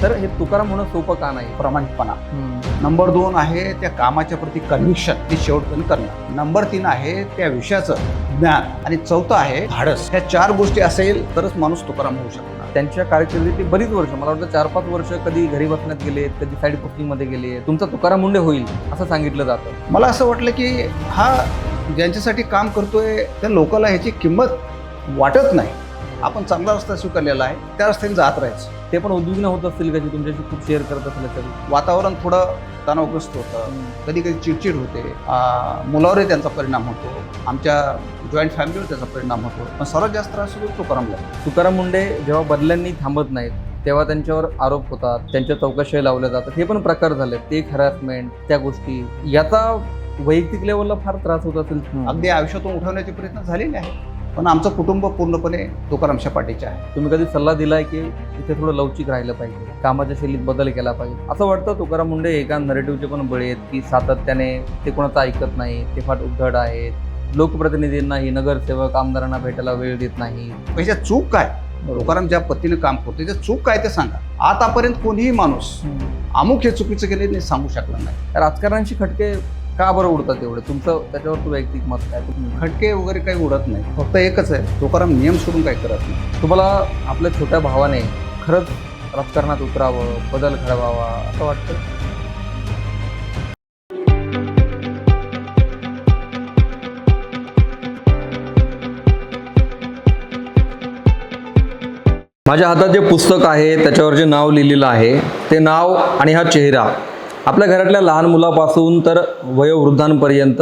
तर हे तुकाराम होणं सोपं का नाही? प्रामाणिकपणा. नंबर 2 आहे त्या कामाच्या प्रती कन्व्हिक्शन, ती शेवटपर्यंत करणं. नंबर 3 आहे त्या विषयाचं ज्ञान. आणि चौथं आहे धाडस. ह्या 4 गोष्टी असेल तरच माणूस तुकाराम होऊ शकतो. त्यांच्या कारकिर्दीत बरीच वर्ष, मला वाटतं 4-5 वर्ष कधी घरी बसण्यात गेले, कधी साईड पोस्टिंगमध्ये गेले. तुमचा तुकाराम मुंडे होईल असं सांगितलं जातं. मला असं वाटलं की हा ज्यांच्यासाठी काम करतोय त्या लोकांना ह्याची किंमत वाटत नाही. आपण चांगला रस्ता स्वीकारलेला आहे, त्या रस्त्याने जात राहायचं. ते पण उद्विग्न होत असतील का, की तुमच्याशी खूप शेअर करत असेल तरी? वातावरण थोडं तणावग्रस्त होतं, कधी कधी चिडचिड होते, मुलावरही त्यांचा परिणाम होतो, आमच्या जॉईंट फॅमिलीवर त्याचा परिणाम होतो. पण सर्वात जास्त त्रास होतो तुकारामला. तुकाराम मुंडे जेव्हा बदल्यांनी थांबत नाहीत तेव्हा त्यांच्यावर आरोप होतात, त्यांच्या चौकशी लावल्या जातात. हे पण प्रकार झाले, ते हॅरॅसमेंट, त्या गोष्टी, याचा वैयक्तिक लेवलला फार त्रास होत असेल. अगदी आयुष्यातून उठवण्याचे प्रयत्न झालेले आहेत, पण आमचं कुटुंब पूर्णपणे तुकारामच्या पाठीचे आहे. तुम्ही कधी सल्ला दिलाय की इथे थोडं लवचिक राहिलं पाहिजे, कामाच्या शैलीत बदल केला पाहिजे? असं वाटतं तुकाराम मुंडे एका नरेटिव्हचे पण बळी आहेत की सातत्याने ते कोणाचं ऐकत नाही, ते फार उद्धट आहेत, लोकप्रतिनिधींनाही, नगरसेवक आमदारांना भेटायला वेळ देत नाही. ह्याच्यात चूक काय? तुकाराम ज्या पद्धतीने काम करतो त्याच्यात चूक काय ते सांगा. आतापर्यंत कोणीही माणूस अमुक हे चुकीचं केले नाही सांगू शकला नाही. राजकारण्यांशी खटके का बरं उडतात एवढे? तुमचं त्याच्यावर वैयक्तिक मत काय? खटके वगैरे काही उडत नाही, फक्त एकच आहे, तुकाराम नियम सोडून काही करत नाही. तुम्हाला आपल्या छोट्या भावाने खरंच राजकारणात उतरावं, बदल घडवावा असं वाटतं? माझ्या हातात जे पुस्तक आहे त्याच्यावर जे नाव लिहिलेलं आहे ते नाव आणि हा चेहरा आपल्या घरातल्या लहान मुलापासून तर वयोवृद्धांपर्यंत,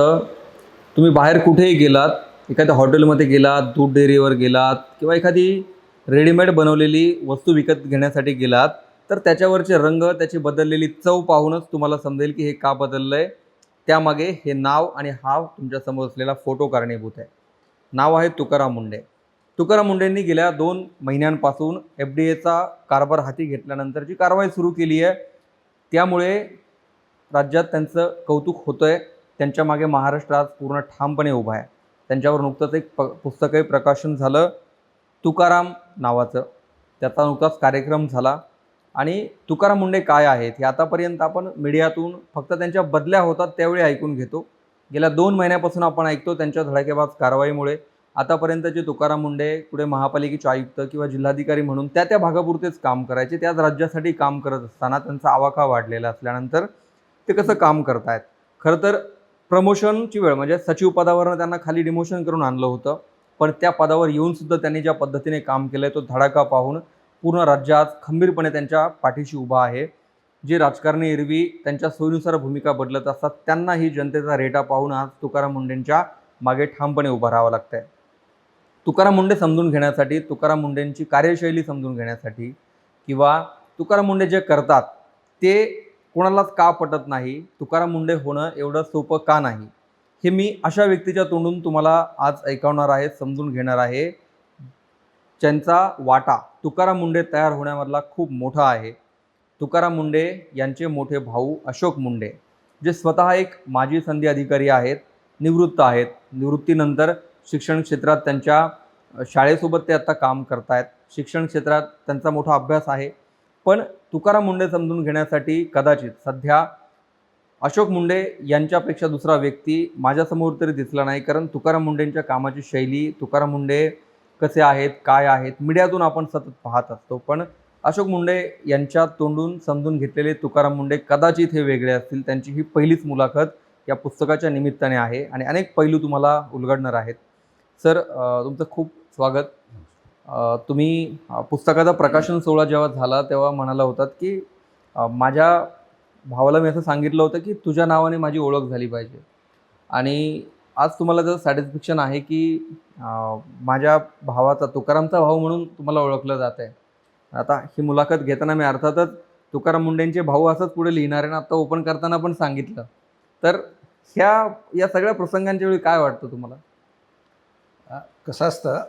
तुम्ही बाहेर कुठेही गेलात, एखाद्या हॉटेलमध्ये गेलात, दूध डेअरीवर गेलात किंवा एखादी रेडीमेड बनवलेली वस्तू विकत घेण्यासाठी गेलात, तर त्याच्यावरचे रंग, त्याची बदललेली चव पाहूनच तुम्हाला समजेल की हे का बदललं आहे. त्यामागे हे नाव आणि हा तुमच्यासमोर असलेला फोटो कारणीभूत आहे. नाव आहे तुकाराम मुंडे. तुकाराम मुंडेंनी गेल्या 2 महिन्यांपासून FDAचा कारभार हाती घेतल्यानंतर जी कारवाई सुरू केली आहे त्यामुळे राज्यात त्यांचं कौतुक होतं आहे. त्यांच्या मागे महाराष्ट्र आज पूर्ण ठामपणे उभा आहे. त्यांच्यावर नुकतंच एक पुस्तकही प्रकाशन झालं तुकाराम नावाचं, त्याचा नुकताच कार्यक्रम झाला. आणि तुकाराम मुंडे काय आहेत हे आतापर्यंत आपण मीडियातून फक्त त्यांच्या बदल्या होतात त्यावेळी ऐकून घेतो. गेल्या 2 महिन्यापासून आपण ऐकतो त्यांच्या धडाकेबाज कारवाईमुळे आतापर्यंतचे तुकाराम मुंडे पुढे महापालिकेचे आयुक्त किंवा जिल्हाधिकारी म्हणून त्या भागापुरतेच काम करायचे. त्याच राज्यासाठी काम करत असताना त्यांचा आवाका वाढलेला असल्यानंतर ते कसं काम करतायत? खरं तर प्रमोशनची वेळ, म्हणजे सचिव पदावरनं त्यांना खाली डिमोशन करून आणलं होतं, पण त्या पदावर येऊनसुद्धा त्यांनी ज्या पद्धतीने काम केलं आहे तो धडाका पाहून पूर्ण राज्य आज खंबीरपणे त्यांच्या पाठीशी उभा आहे. जे राजकारणी एरवी त्यांच्या सोयीनुसार भूमिका बदलत असतात त्यांनाही जनतेचा रेटा पाहून आज तुकाराम मुंडेंच्या मागे ठामपणे उभं राहावं लागतं आहे. तुकाराम मुंडे समजून घेण्यासाठी, तुकाराम मुंडेंची कार्यशैली समजून घेण्यासाठी किंवा तुकाराम मुंडे जे करतात ते कोणालाच का पटत नाही, तुकाराम मुंडे होणं एवढं सोपं का नाही, हे मी अशा व्यक्तीच्या तोंडून तुम्हाला आज ऐकवणार आहे, समजून घेणार आहे. ज्यांचा वाटा तुकाराम मुंडे तयार होण्यामधला खूप मोठा आहे. तुकाराम मुंडे यांचे मोठे भाऊ अशोक मुंडे, जे स्वतः एक माजी संधी अधिकारी आहेत, निवृत्त आहेत. निवृत्तीनंतर शिक्षण क्षेत्रात त्यांच्या शाळेसोबत ते आता काम करत आहेत. शिक्षण क्षेत्रात त्यांचा मोठा अभ्यास आहे. पण तुकाराम मुंडे समजून घेण्यासाठी कदाचित सध्या अशोक मुंडे यांच्यापेक्षा दुसरा व्यक्ती माझ्यासमोर तरी दिसला नाही. कारण तुकाराम मुंडेंच्या कामाची शैली, तुकाराम मुंडे कसे आहेत, काय आहेत, मीडियातून आपण सतत पाहत असतो. पण अशोक मुंडे यांच्या तोंडून समजून घेतलेले तुकाराम मुंडे कदाचित हे वेगळे असतील. त्यांची ही पहिलीच मुलाखत या पुस्तकाच्या निमित्ताने आहे आणि अनेक पैलू तुम्हाला उलगडणार आहेत. सर, तुमचं खूप स्वागत. तुम्ही पुस्तकाचा प्रकाशन सोहळा जेव्हा झाला तेव्हा म्हणाला होतात की माझ्या भावाला मी असं सांगितलं होतं की तुझ्या नावाने माझी ओळख झाली पाहिजे. आणि आज तुम्हाला जर सॅटिस्फॅक्शन आहे की माझ्या भावाचा, तुकारामचा भाऊ म्हणून तुम्हाला ओळखलं जात आहे. आता ही मुलाखत घेताना मी अर्थातच तुकाराम मुंडेंचे भाऊ असंच पुढे लिहिणार आहे ना, आता ओपन करताना पण सांगितलं. तर या सगळ्या प्रसंगांच्या वेळी काय वाटतं तुम्हाला? कसं असतं,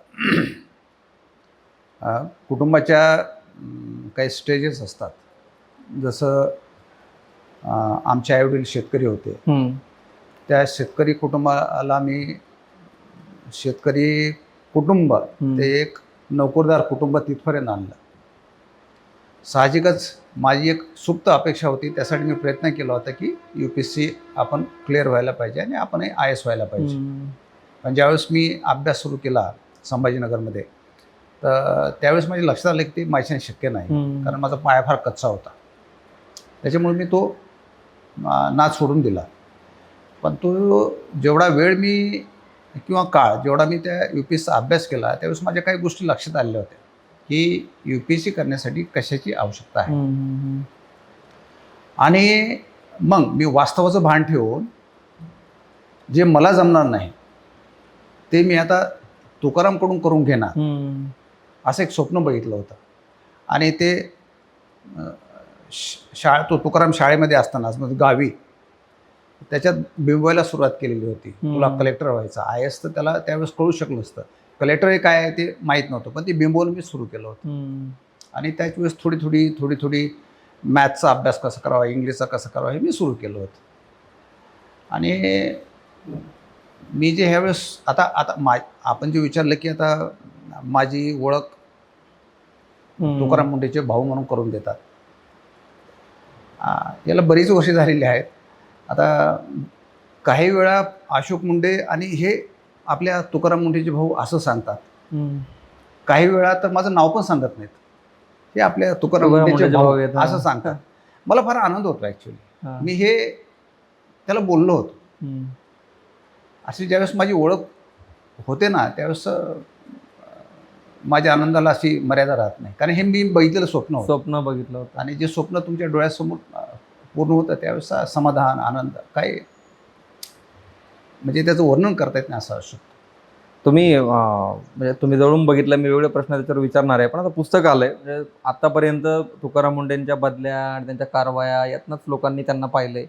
कुटुंबाच्या काही स्टेजेस असतात. जसं आमचे आईवडील शेतकरी होते, त्या शेतकरी कुटुंबाला मी शेतकरी कुटुंब ते एक नोकरदार कुटुंब तिथपर्यंत आणलं. साहजिकच माझी एक सुप्त अपेक्षा होती, त्यासाठी मी प्रयत्न केला होता की UPSC आपण क्लिअर व्हायला पाहिजे आणि आपण IAS व्हायला पाहिजे. पण ज्यावेळेस मी अभ्यास सुरू केला संभाजीनगरमध्ये, तर त्यावेळेस माझ्या लक्षात आलं की ते माझ्याने शक्य नाही, कारण माझा पाया फार कच्चा होता. त्याच्यामुळे मी तो नाच सोडून दिला. पण तो जेवढा वेळ मी किंवा काळ जेवढा मी त्या UPSCचा अभ्यास केला, त्यावेळेस माझ्या काही गोष्टी लक्षात आलेल्या होत्या की UPSC करण्यासाठी कशाची आवश्यकता आहे. आणि मग मी वास्तवाचं भान ठेवून जे मला जमणार नाही ते मी आता तुकारामकडून करून घेणार, असं एक स्वप्न बघितलं होतं. आणि ते तो तुकाराम शाळेमध्ये असतानाच म्हणजे गावी त्याच्यात बिंबवायला सुरुवात केलेली होती. तुला कलेक्टर व्हायचं, IAS तर त्याला त्यावेळेस कळू शकलं नसतं, कलेक्टर हे काय आहे ते माहीत नव्हतं, पण ते बिंबवून मी सुरू केलं होतं. आणि त्याच वेळेस थोडी थोडी मॅथ्सचा अभ्यास कसा करावा, इंग्लिशचा कसा करावा हे मी सुरू केलं होतं. आणि मी जे ह्यावेळेस आपण जे विचारलं की आता माझी ओळख तुकाराम मुंडेचे भाऊ म्हणून करून देतात, याला बरीच वर्षे झालेली आहेत. आता काही वेळा अशोक मुंडे आणि हे आपल्या तुकाराम मुंडेचे भाऊ असं सांगतात, काही वेळा तर माझं नाव पण सांगत नाहीत, हे आपल्या तुकाराम मुंडेचे भाऊ असं सांगतात. मला फार आनंद होतो ॲक्च्युली. मी हे त्याला बोललो होतो. अशी ज्यावेळेस माझी ओळख होते ना, त्यावेळेस माझ्या आनंदाला अशी मर्यादा राहत नाही, कारण हे मी बघितलेलं स्वप्न बघितलं होतं. आणि जे स्वप्न तुमच्या डोळ्यासमोर पूर्ण होतं त्यावेळेस समाधान, आनंद काय म्हणजे त्याचं वर्णन करता येत नाही असं असू शकतं. तुम्ही म्हणजे तुम्ही जवळून बघितलं, मी वेगळे प्रश्न त्याच्यावर विचारणार आहे. पण आता पुस्तक आलं आहे, म्हणजे आत्तापर्यंत तुकाराम मुंडेंच्या बदल्या आणि त्यांच्या कारवाया यातनंच लोकांनी त्यांना पाहिलं आहे,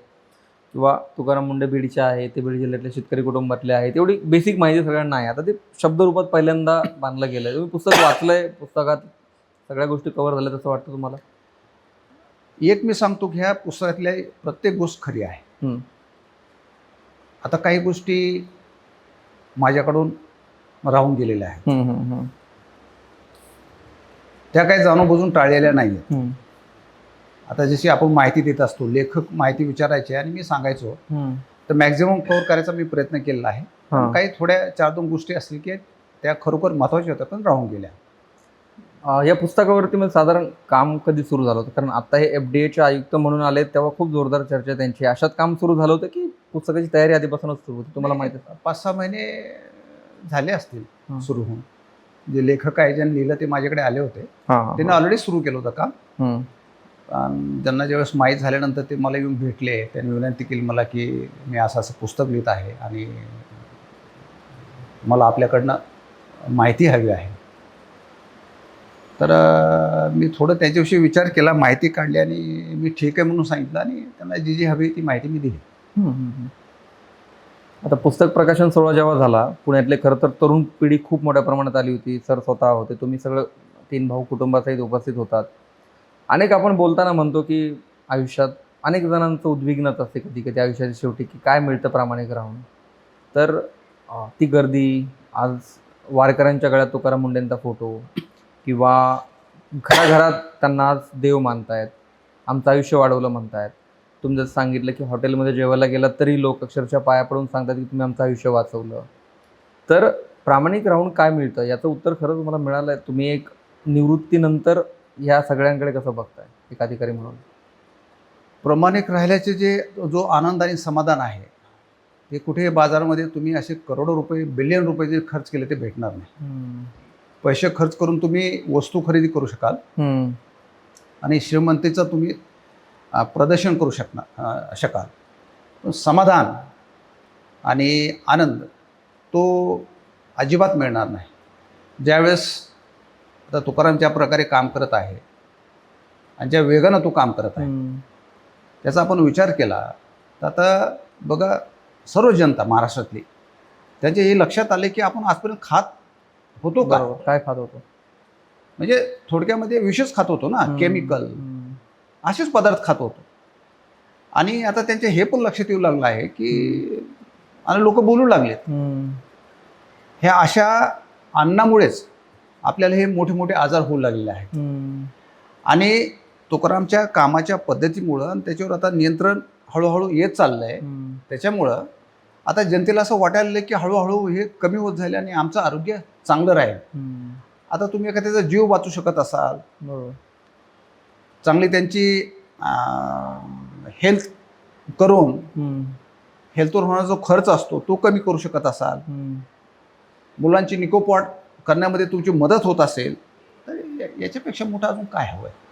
किंवा तुकाराम मुंडे बीडचे आहे, ते बीड जिल्ह्यातले शेतकरी कुटुंबातले आहे, तेवढी बेसिक माहिती सगळ्यांना आहे. आता ते शब्दरूपात पहिल्यांदा बांधलं गेलं आहे. तुम्ही पुस्तक वाचलं आहे, पुस्तकात सगळ्या गोष्टी कव्हर झाल्या असं वाटतं तुम्हाला? एक मी सांगतो की ह्या पुस्तकातल्या प्रत्येक गोष्ट खरी आहे. आता काही गोष्टी माझ्याकडून राहून गेलेल्या आहेत, त्या काही जाणूनबुजून टाळलेल्या नाही आहेत. आता जशी आपण माहिती देत असतो, लेखक माहिती विचारायचे आणि मी सांगायचो, तर मॅक्झिमम कव्हर करायचा मी प्रयत्न केलेला आहे. काही थोड्या 4-2 गोष्टी असतील की त्या खरोखर महत्त्वाच्या होत्या पण राहून गेल्या. या पुस्तकावरती मग साधारण काम कधी सुरू झालं होतं? कारण आता हे FDAचे आयुक्त म्हणून आले तेव्हा खूप जोरदार चर्चा त्यांची. अशात काम सुरू झालं होतं की पुस्तकाची तयारी आधीपासूनच सुरू होती? तुम्हाला माहिती आहे? 5-6 महिने झाले असतील सुरू होऊन. जे लेखक आहे ज्यांनी लिहिलं ते माझ्याकडे आले होते, त्यांनी ऑलरेडी सुरू केलं होतं काम. त्यांना ज्यावेळेस माहीत झाल्यानंतर ते मला येऊन भेटले, त्यांनी विनंती केली मला की मी असं पुस्तक लिहित आहे आणि मला आपल्याकडनं माहिती हवी आहे. तर मी थोडं त्याच्याविषयी विचार केला, माहिती काढली आणि मी ठीक आहे म्हणून सांगितलं आणि त्यांना जी हवी ती माहिती मी दिली. आता पुस्तक प्रकाशन सोहळा जेव्हा झाला, पुण्यातले खरं तर तरुण पिढी खूप मोठ्या प्रमाणात आली होती. सर स्वतः होते, तुम्ही सगळं 3 भाऊ कुटुंबासहित उपस्थित होतात. अनेक आपण बोलताना म्हणतो की आयुष्यात अनेक जणांचं उद्विग्नता असते कधी कधी आयुष्याच्या शेवटी, की काय मिळतं प्रामाणिक राहून. तर ती गर्दी, आज वारकऱ्यांच्या गळ्यात तुकाराम मुंडेंचा फोटो, किंवा घराघरात त्यांना आज देव मानतायत, आमचं आयुष्य वाढवलं म्हणतायत. तुम्ही जसं सांगितलं की हॉटेलमध्ये जेवायला गेलात तरी लोक अक्षरशः पाया पडून सांगतात की तुम्ही आमचं आयुष्य वाचवलं. तर प्रामाणिक राहून काय मिळतं याचं उत्तर खरं तुम्हाला मिळालं आहे. तुम्ही एक निवृत्तीनंतर ह्या सगळ्यांकडे कसं बघताय एक अधिकारी म्हणून? प्रामाणिक राहिल्याचे जो आनंद आणि समाधान आहे ते कुठे बाजारामध्ये तुम्ही असे करोडो रुपये, बिलियन रुपये जे खर्च केले ते भेटणार नाही. पैसे खर्च करून तुम्ही वस्तू खरेदी करू शकाल आणि श्रीमंतीचं तुम्ही प्रदर्शन करू शकाल. पण समाधान आणि आनंद तो अजिबात मिळणार नाही. ज्यावेळेस आता तुकाराम ज्या प्रकारे काम करत आहे आणि ज्या वेगानं तो काम करत आहे त्याचा आपण विचार केला तर आता बघा, सर्व जनता महाराष्ट्रातली त्यांचे हे लक्षात आले की आपण आजपर्यंत खात होतो का, काय खात होतो, म्हणजे थोडक्यामध्ये विषच खात होतो ना, केमिकल असेच पदार्थ खात होतो. आणि आता त्यांचे हे पण लक्षात येऊ लागलं आहे की आणि लोक बोलू लागलेत ह्या अशा अन्नामुळेच आपल्याला हे मोठे मोठे आजार होऊ लागलेले आहेत. आणि तुकारामच्या कामाच्या पद्धतीमुळं आणि त्याच्यावर आता नियंत्रण हळूहळू येत चाललं आहे. त्याच्यामुळं आता जनतेला असं वाटायला लागलं की हळूहळू हे कमी होत झाले आणि आमचं आरोग्य चांगलं राहील. आता तुम्ही एखाद्याचा जीव वाचू शकत असाल, बरोबर. चांगली त्यांची हेल्थ करून हेल्थवर होणारा जो खर्च असतो तो कमी करू शकत असाल, मुलांची निकोपाट करण्यामध्ये तुमची मदत होत असेल, तर याच्यापेक्षा मोठं अजून काय हवं आहे?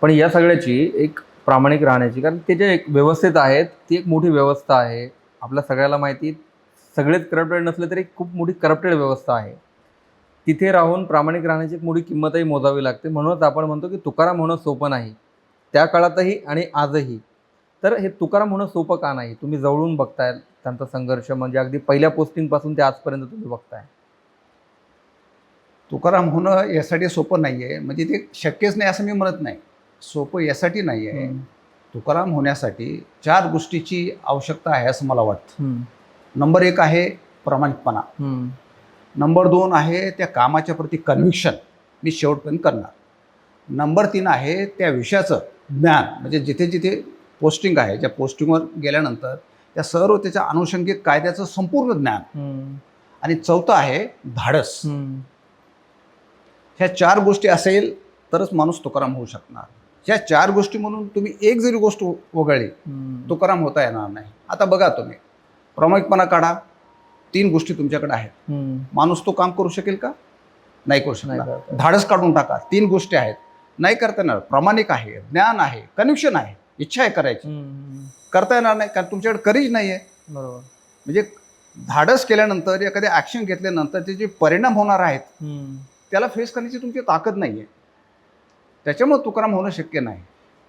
पण या सगळ्याची एक प्रामाणिक राहण्याची, कारण ते जे एक व्यवस्थित आहेत ती एक मोठी व्यवस्था आहे. आपल्या सगळ्याला माहिती, सगळेच करप्टेड नसले तरी खूप मोठी करप्टेड व्यवस्था आहे. तिथे राहून प्रामाणिक राहण्याची एक मोठी किंमतही मोजावी लागते. म्हणूनच आपण म्हणतो की तुकाराम होणं सोपं नाही, त्या काळातही आणि आजही. तर हे तुकाराम होणं सोपं का नाही? तुम्ही जवळून बघताय त्यांचा संघर्ष, म्हणजे अगदी पहिल्या पोस्टिंगपासून ते आजपर्यंत तुम्ही बघताय. तुकाराम होणं यासाठी सोपं नाही आहे, म्हणजे ते शक्यच नाही असं मी म्हणत नाही. सोपं यासाठी नाही आहे. तुकाराम होण्यासाठी 4 गोष्टीची आवश्यकता आहे असं मला वाटतं. नंबर 1 आहे प्रामाणिकपणा. नंबर 2 आहे त्या कामाच्या प्रती कन्व्हिक्शन, मी शेवटपर्यंत करणार. नंबर 3 आहे त्या विषयाचं ज्ञान, म्हणजे जिथे जिथे पोस्टिंग आहे, ज्या पोस्टिंगवर गेल्यानंतर त्या सर्व त्याच्या अनुषंगिक कायद्याचं संपूर्ण ज्ञान. आणि चौथं आहे धाडस. ह्या 4 गोष्टी असेल तरच माणूस तुकाराम होऊ शकणार. ह्या 4 गोष्टी म्हणून तुम्ही एक जरी गोष्ट वगळली, तुकाराम होता येणार नाही. आता बघा, तुम्ही प्रामाणिकपणा काढा, 3 गोष्टी तुमच्याकडे आहेत. माणूस तो काम करू शकेल का? नाही करू शकणार. धाडस काढून टाका, 3 गोष्टी आहेत, नाही करता येणार. प्रामाणिक आहे, ज्ञान आहे, कनेक्शन आहे, इच्छा आहे करायची, करता येणार नाही कारण तुमच्याकडे करेज नाही आहे. बरोबर. म्हणजे धाडस केल्यानंतर, एखादी ॲक्शन घेतल्यानंतर त्याचे परिणाम होणार आहेत, त्याला फेस करण्याची तुमची ताकद नाही आहे. त्याच्यामुळे तुकाराम होणं शक्य नाही.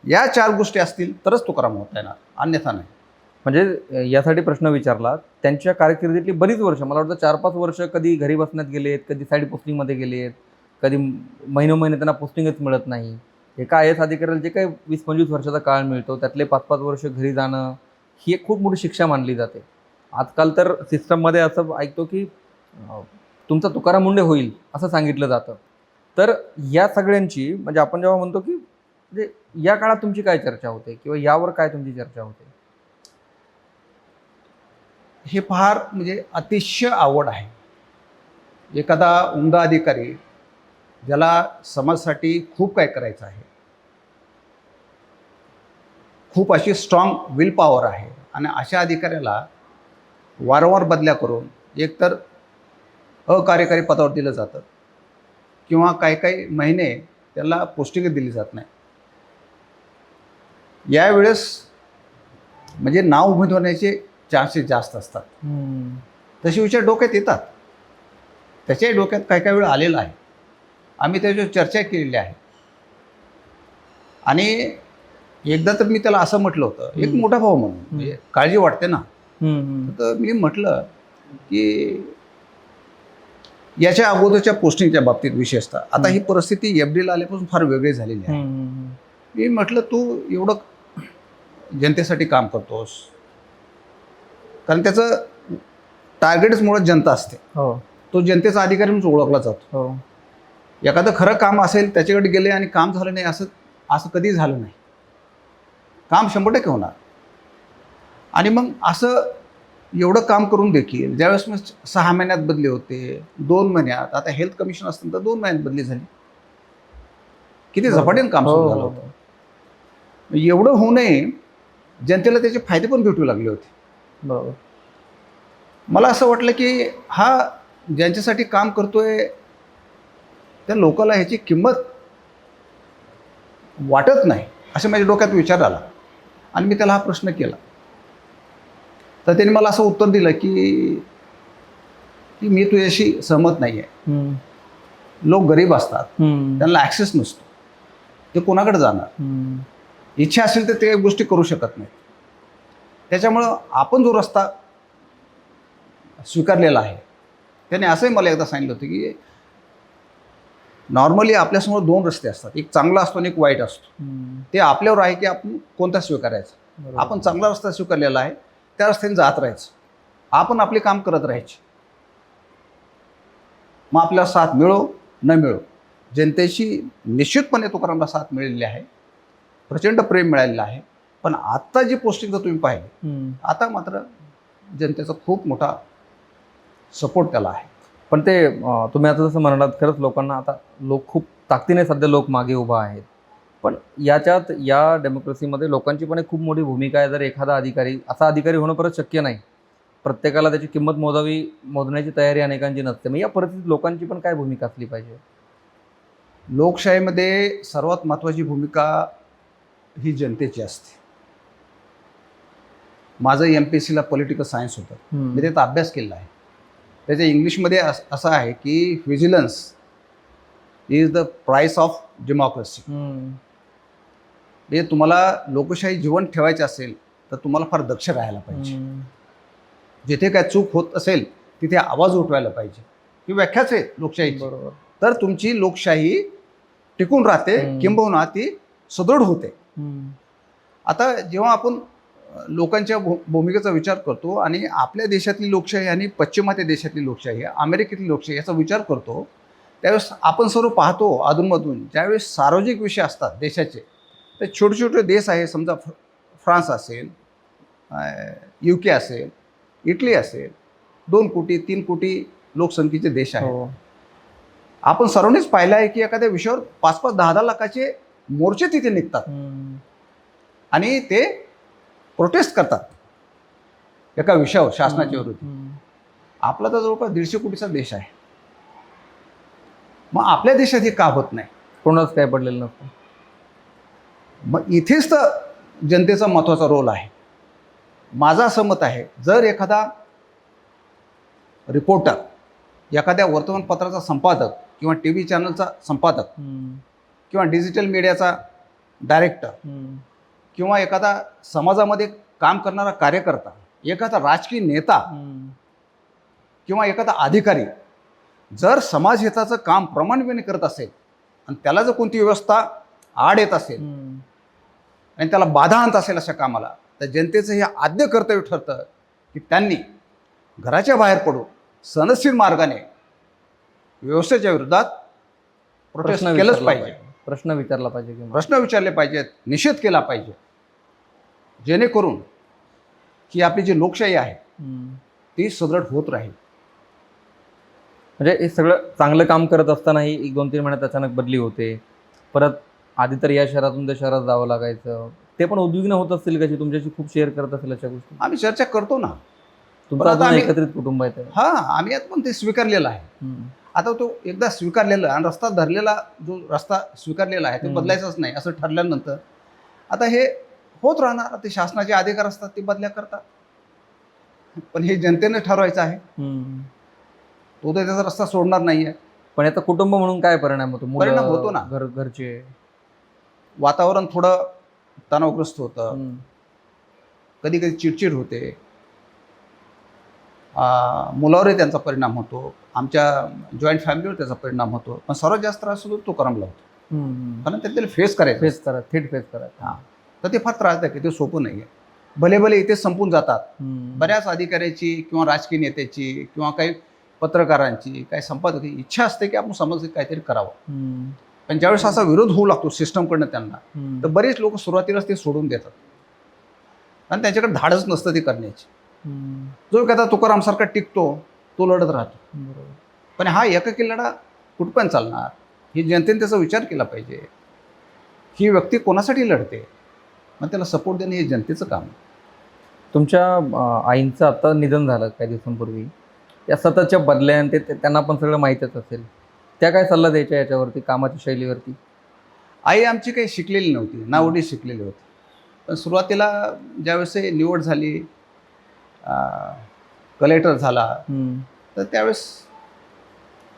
या 4 गोष्टी असतील तरच तुकाराम होता येणार, अन्यथा नाही. म्हणजे यासाठी प्रश्न विचारला, त्यांच्या कारकिर्दीतली बरीच वर्ष, मला वाटतं 4-5 वर्ष कधी घरी बसण्यात गेलेत, कधी साईड पोस्टिंगमध्ये गेलेत, कधी महिनोमहिने त्यांना पोस्टिंगच मिळत नाही. एका आय एस अधिकाऱ्याला जे काही 20-25 वर्षाचा काळ मिळतो, त्यातले 5-5 वर्ष घरी जाणं ही एक खूप मोठी शिक्षा मानली जाते. आजकाल तर सिस्टममध्ये असं ऐकतो की तुमचा तुकाराम मुंडे होईल असं सांगितलं जातं. तर या सगळ्यांची, म्हणजे आपण जेव्हा म्हणतो की म्हणजे या काळात तुमची काय चर्चा होते किंवा यावर काय तुमची चर्चा होते? हे फार म्हणजे अतिशय आवड आहे. एखादा उमदा अधिकारी ज्याला समाजासाठी खूप काय करायचं आहे, खूप अशी स्ट्रॉंग विल पॉवर आहे, आणि अशा अधिकाऱ्याला वारंवार बदल्या करून एकतर अकार्यकारी पदावर दिलं जातं किंवा काही काही महिने त्याला पोस्टिंग दिली जात नाही. यावेळेस म्हणजे नाव उमेद होण्याचे चान्सेस जास्त असतात. तसे विचार डोक्यात येतात, त्याच्याही डोक्यात काही काही वेळ आलेला आहे. आम्ही त्याच्यावर चर्चा केलेली आहे. आणि एकदा तर मी त्याला असं म्हटलं होतं, एक मोठा भाऊ म्हणून, म्हणजे काळजी वाटते ना, तर मी म्हटलं की याच्या अगोदरच्या पोस्टिंगच्या बाबतीत विशेषतः आता ही परिस्थिती एफडीला आल्यापासून फार वेगळी झालेली आहे. मी म्हटलं, तू एवढं जनतेसाठी काम करतोस, कारण त्याचं टार्गेटच मुळात जनता असते. तो जनतेचा अधिकारी म्हणून ओळखला जातो. एखादं खरं काम असेल, त्याच्याकडे गेले आणि काम झालं नाही, असं कधी झालं नाही. काम 100% होणार. आणि मग असं एवढं काम करून देखील ज्यावेळेस मग 6 महिन्यात बदली होते, 2 महिन्यात, आता हेल्थ कमिशन असतं तर 2 महिन्यात बदली झाली. किती झपाट्यानं काम सुरू झालं होतं. एवढं होऊ नये, जनतेला त्याचे फायदे पण भेटू लागले होते. बरोबर. मला असं वाटलं की हा ज्यांच्यासाठी काम करतोय त्या लोकांना ह्याची किंमत वाटत नाही, असं माझ्या डोक्यात विचार आला. आणि मी त्याला हा प्रश्न केला, तर त्यांनी मला असं उत्तर दिलं की मी तुझ्याशी सहमत नाही आहे. लोक गरीब असतात, त्यांना ॲक्सेस नसतो, ते कोणाकडे जाणार? इच्छा असेल तर ते गोष्टी करू शकत नाहीत. त्याच्यामुळं आपण जो रस्ता स्वीकारलेला आहे, त्याने असंही मला एकदा सांगितलं होतं की नॉर्मली आपल्यासमोर 2 रस्ते असतात, एक चांगला असतो आणि एक वाईट असतो. ते आपल्यावर आहे की आपण कोणता स्वीकारायचा. आपण चांगला रस्ता स्वीकारलेला आहे, त्या रस्त्याने जात राहायचं, आपण आपले काम करत राहायचे. मग आपल्याला साथ मिळो न मिळो, जनतेची निश्चितपणे तुकारामला साथ मिळालेली आहे. प्रचंड प्रेम मिळालेलं आहे. पण आत्ता जी पोस्टिंग जर तुम्ही पाहिली, आता मात्र जनतेचा खूप मोठा सपोर्ट त्याला आहे. पण ते तुम्ही आता जसं म्हणालात, खरंच लोकांना आता लोक खूप ताकदीने सध्या लोक मागे उभा आहेत. पण याच्यात या डेमोक्रेसीमध्ये लोकांची पण एक खूप मोठी भूमिका आहे. जर एखादा अधिकारी असा अधिकारी होणं परत शक्य नाही, प्रत्येकाला त्याची किंमत मोजण्याची तयारी अनेकांची नसते. मग या परिस्थितीत लोकांची पण काय भूमिका असली पाहिजे? लोकशाहीमध्ये सर्वात महत्त्वाची भूमिका ही जनतेची असते. माझं MPSCला पॉलिटिकल सायन्स होतं, मी त्याचा अभ्यास केला आहे. त्याच्या इंग्लिशमध्ये असं आहे की vigilance is the price of democracy. म्हणजे तुम्हाला लोकशाही जिवंत ठेवायची असेल तर तुम्हाला फार दक्ष राहायला पाहिजे. जिथे काय चूक होत असेल तिथे आवाज उठवायला पाहिजे. ही व्याख्याच आहे लोकशाहीची. बरोबर. तर तुमची लोकशाही टिकून राहते, किंबहुना ती सुदृढ होते. आता जेव्हा आपण लोकांच्या भूमिकेचा विचार करतो आणि आपल्या देशातली लोकशाही आणि पाश्चिमात्य देशातली लोकशाही, अमेरिकेतली लोकशाही याचा विचार करतो, त्यावेळेस आपण सर्व पाहतो अधूनमधून ज्यावेळेस सार्वजनिक विषय असतात देशाचे, तर छोटे छोटे देश आहे, समजा फ्रान्स असेल, UK असेल, इटली असेल, 2 कोटी 3 कोटी लोकसंख्येचे देश आहेत. आपण सर्वांनीच पाहिलं आहे की एखाद्या विषयावर 5-5, 10-10 लाखाचे मोर्चे तिथे निघतात आणि ते प्रोटेस्ट करतात एका विषयावर शासनाच्या विरुद्ध. आपला तर जवळपास 150 कोटीचा देश आहे. मग आपल्या देशात हे का होत नाही? कोणाच काय पडलेलं नसतं. मग इथेच तर जनतेचा महत्त्वाचा रोल आहे. माझं असं मत आहे, जर एखादा रिपोर्टर, एखाद्या वर्तमानपत्राचा संपादक किंवा TV चॅनलचा संपादक किंवा डिजिटल मीडियाचा डायरेक्टर किंवा एखादा समाजामध्ये काम करणारा कार्यकर्ता, एखादा राजकीय नेता किंवा एखादा अधिकारी जर समाजहिताचं काम प्रमाणपणे करत असेल आणि त्याला जर कोणती व्यवस्था आड येत असेल आणि त्याला बाधा आणत असेल अशा कामाला, तर जनतेचं हे आद्य कर्तव्य ठरतं की त्यांनी घराच्या बाहेर पडून सनदशीर मार्गाने व्यवस्थेच्या विरोधात प्रोटेस्ट केलंच पाहिजे. प्रश्न विचारला पाहिजे, प्रश्न विचारले पाहिजेत, निषेध केला पाहिजे, जेणेकरून की आपली जी लोकशाही आहे ती सुदृढ होत राहील. म्हणजे हे सगळं चांगलं काम करत असतानाही 1-2-3 महिन्यात अचानक बदली होते. परत आधी तर या शहरातून त्या शहरात जावं लागायचं. ते पण उद्विग्न होत असतील कशी, तुमच्याशी खूप शेअर करत असेल अशा गोष्टी? आम्ही चर्चा करतो ना. तुमचं अजून एकत्रित कुटुंब आहे? आम्ही आता पण ते स्वीकारलेलं आहे. आता तो एकदा स्वीकारलेला आणि रस्ता धरलेला, जो रस्ता स्वीकारलेला आहे ते बदलायचंच नाही असं ठरल्यानंतर आता हे होत राहणार. ते शासनाचे अधिकार असतात, ते बदल्या करतात. पण हे जनतेने ठरवायचं आहे. तो तर त्याचा रस्ता सोडणार नाहीये. पण याचा कुटुंब म्हणून काय परिणाम होतो? परिणाम होतो ना. घरचे वातावरण थोडं तणावग्रस्त होतं, कधी कधी चिडचिड होते, मुलावरही त्यांचा परिणाम होतो, आमच्या जॉईंट फॅमिलीवर त्याचा परिणाम होतो. पण सर्वात जास्त त्रास होतो तो करमला होतो. कारण त्याला फेस करायचं, थेट फेस करायचं. तर ते फार त्रासदायक आहे. ते सोपं नाही आहे. भले भले इथे संपून जातात. बऱ्याच अधिकाऱ्याची किंवा राजकीय नेत्याची किंवा काही पत्रकारांची, काही संपादकाची इच्छा असते की आपण समाजात काहीतरी करावं. पण ज्यावेळेस असा विरोध होऊ लागतो सिस्टमकडनं त्यांना, तर बरेच लोक सुरुवातीलाच ते सोडून देतात आणि त्यांच्याकडे धाडच नसतं ते करण्याची. जो एखादा तुकारामसारखा टिकतो तो लढत राहतो. पण हा एकाकी लढा कुठपर्यंत चालणार? ही जनतेने त्याचा विचार केला पाहिजे. ही व्यक्ती कोणासाठी लढते, मग त्याला सपोर्ट देणं हे जनतेचं काम आहे. तुमच्या आईंचं आता निधन झालं काही दिवसांपूर्वी. या सततच्या बदल्या ते त्यांना पण सगळं माहीतच असेल. त्या काय सल्ला द्यायच्या याच्यावरती, कामाच्या शैलीवरती? आई आमची काही शिकलेली नव्हती, नावडी शिकलेली होती. पण सुरुवातीला ज्यावेळेस निवड झाली, कलेक्टर झाला, तर त्यावेळेस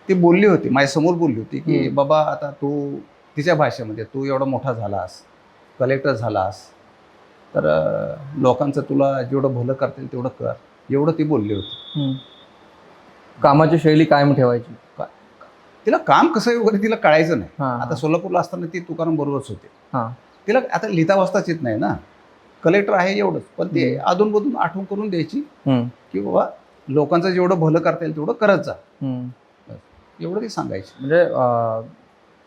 ती बोलली होती, माझ्यासमोर बोलली होती की बाबा आता तू, तिच्या भाषेमध्ये, तू एवढा मोठा झालास, कलेक्टर झालास, तर लोकांचं तुला जेवढं भलं करता येईल तेवढं कर, एवढं ती बोलली होती. कामाची शैली कायम ठेवायची. तिला काम कसं आहे वगैरे तिला कळायचं नाही. आता सोलापूरला असताना ती तुकाराम बरोबरच होते. तिला आता लिहिता वाचताच येत नाही ना, कलेक्टर आहे एवढंच, पण ते अधूनमधून आठवण करून द्यायची की बाबा लोकांचं जेवढं भलं करता येईल तेवढं करत जा, एवढं ती सांगायची. म्हणजे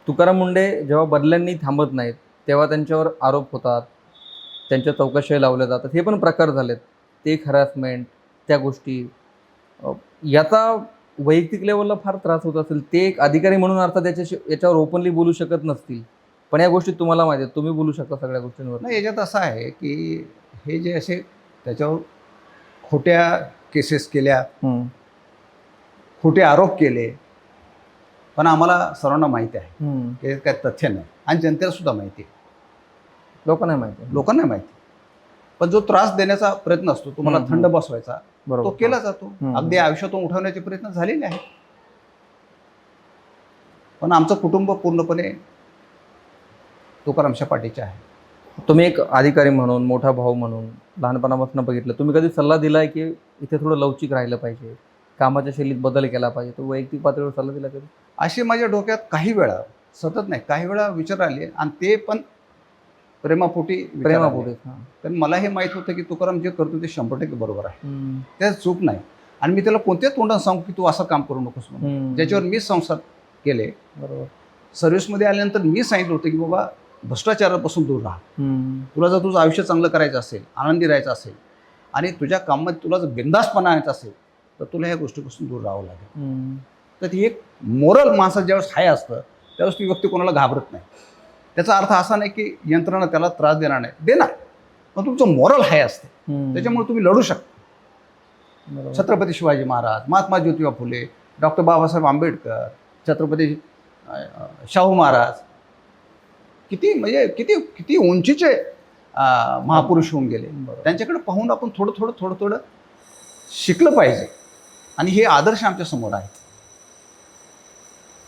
तुकाराम मुंडे जेव्हा बदल्यांनी थांबत नाहीत तेव्हा त्यांच्यावर आरोप होतात, त्यांच्या चौकशा लावल्या जातात. हे पण प्रकार झालेत. ते एक हॅरासमेंट, त्या गोष्टी याचा वैयक्तिक लेवलला फार त्रास होत असेल. ते एक अधिकारी म्हणून अर्थात याच्यावर ओपनली बोलू शकत नसतील. पण या गोष्टी तुम्हाला माहिती आहेत. तुम्ही बोलू शकता सगळ्या गोष्टींवर. नाही, याच्यात असं आहे की हे जे असे त्याच्यावर खोट्या केसेस केल्या, खोटे आरोप केले, पण आम्हाला सर्वांना माहिती आहे की काय तथ्य नाही आणि जनतेला सुद्धा माहिती आहे. लोकांना माहिती आहे. लोकांना माहिती, पण जो त्रास देण्याचा प्रयत्न असतो, तुम्हाला थंड बसवायचा, तो बरोबर. केला जातो. अगदी आयुष्यातून उठवण्याचे प्रयत्न झालेले आहेत. पण आमचं कुटुंब पूर्णपणे तुकारामच्या पाठीचे आहे. तुम्ही एक अधिकारी म्हणून, मोठा भाऊ म्हणून लहानपणापासून बघितलं. तुम्ही कधी सल्ला दिलाय की इथे थोडं लवचिक राहिलं पाहिजे, कामाच्या शैलीत बदल केला पाहिजे, तो वैयक्तिक पातळीवर सल्ला दिला कधी? अशी माझ्या डोक्यात काही वेळा, सतत नाही, काही वेळा विचार आले आणि ते पण प्रेमापोटी विचार आले. प्रेमापोटी. कारण मला हे माहीत होतं की तुकाराम जे करतो ते 100% बरोबर आहे, त्यात चूक नाही. आणि मी त्याला कोणत्याच तोंडाने सांगू की तू असं काम करू नकोस म्हणून. ज्याच्यावर मी संसार केले, बरोबर. सर्व्हिसमध्ये आल्यानंतर मी सांगितलं होतं की बाबा भ्रष्टाचारापासून दूर राहा. तुला जर तुझं आयुष्य चांगलं करायचं असेल, आनंदी राहायचं असेल आणि तुझ्या कामात तुला जर बिंदासपणा आणायचा असेल, तर तुला ह्या गोष्टीपासून दूर राहावं लागेल. तर ती एक मोरल माणसात ज्यावेळेस हाय असतं त्यावेळेस ती व्यक्ती कोणाला घाबरत नाही. त्याचा अर्थ असा नाही की यंत्रणा त्याला त्रास देणार नाही, देणार, पण तुमचं मोरल हाय असते, त्याच्यामुळे तुम्ही लढू शकता. छत्रपती शिवाजी महाराज, महात्मा ज्योतिबा फुले, डॉक्टर बाबासाहेब आंबेडकर, छत्रपती शाहू महाराज, किती म्हणजे किती किती उंचीचे महापुरुष होऊन गेले. त्यांच्याकडे पाहून आपण थोडं थोडं थोडं थोडं शिकलं पाहिजे आणि हे आदर्श आमच्या समोर आहे.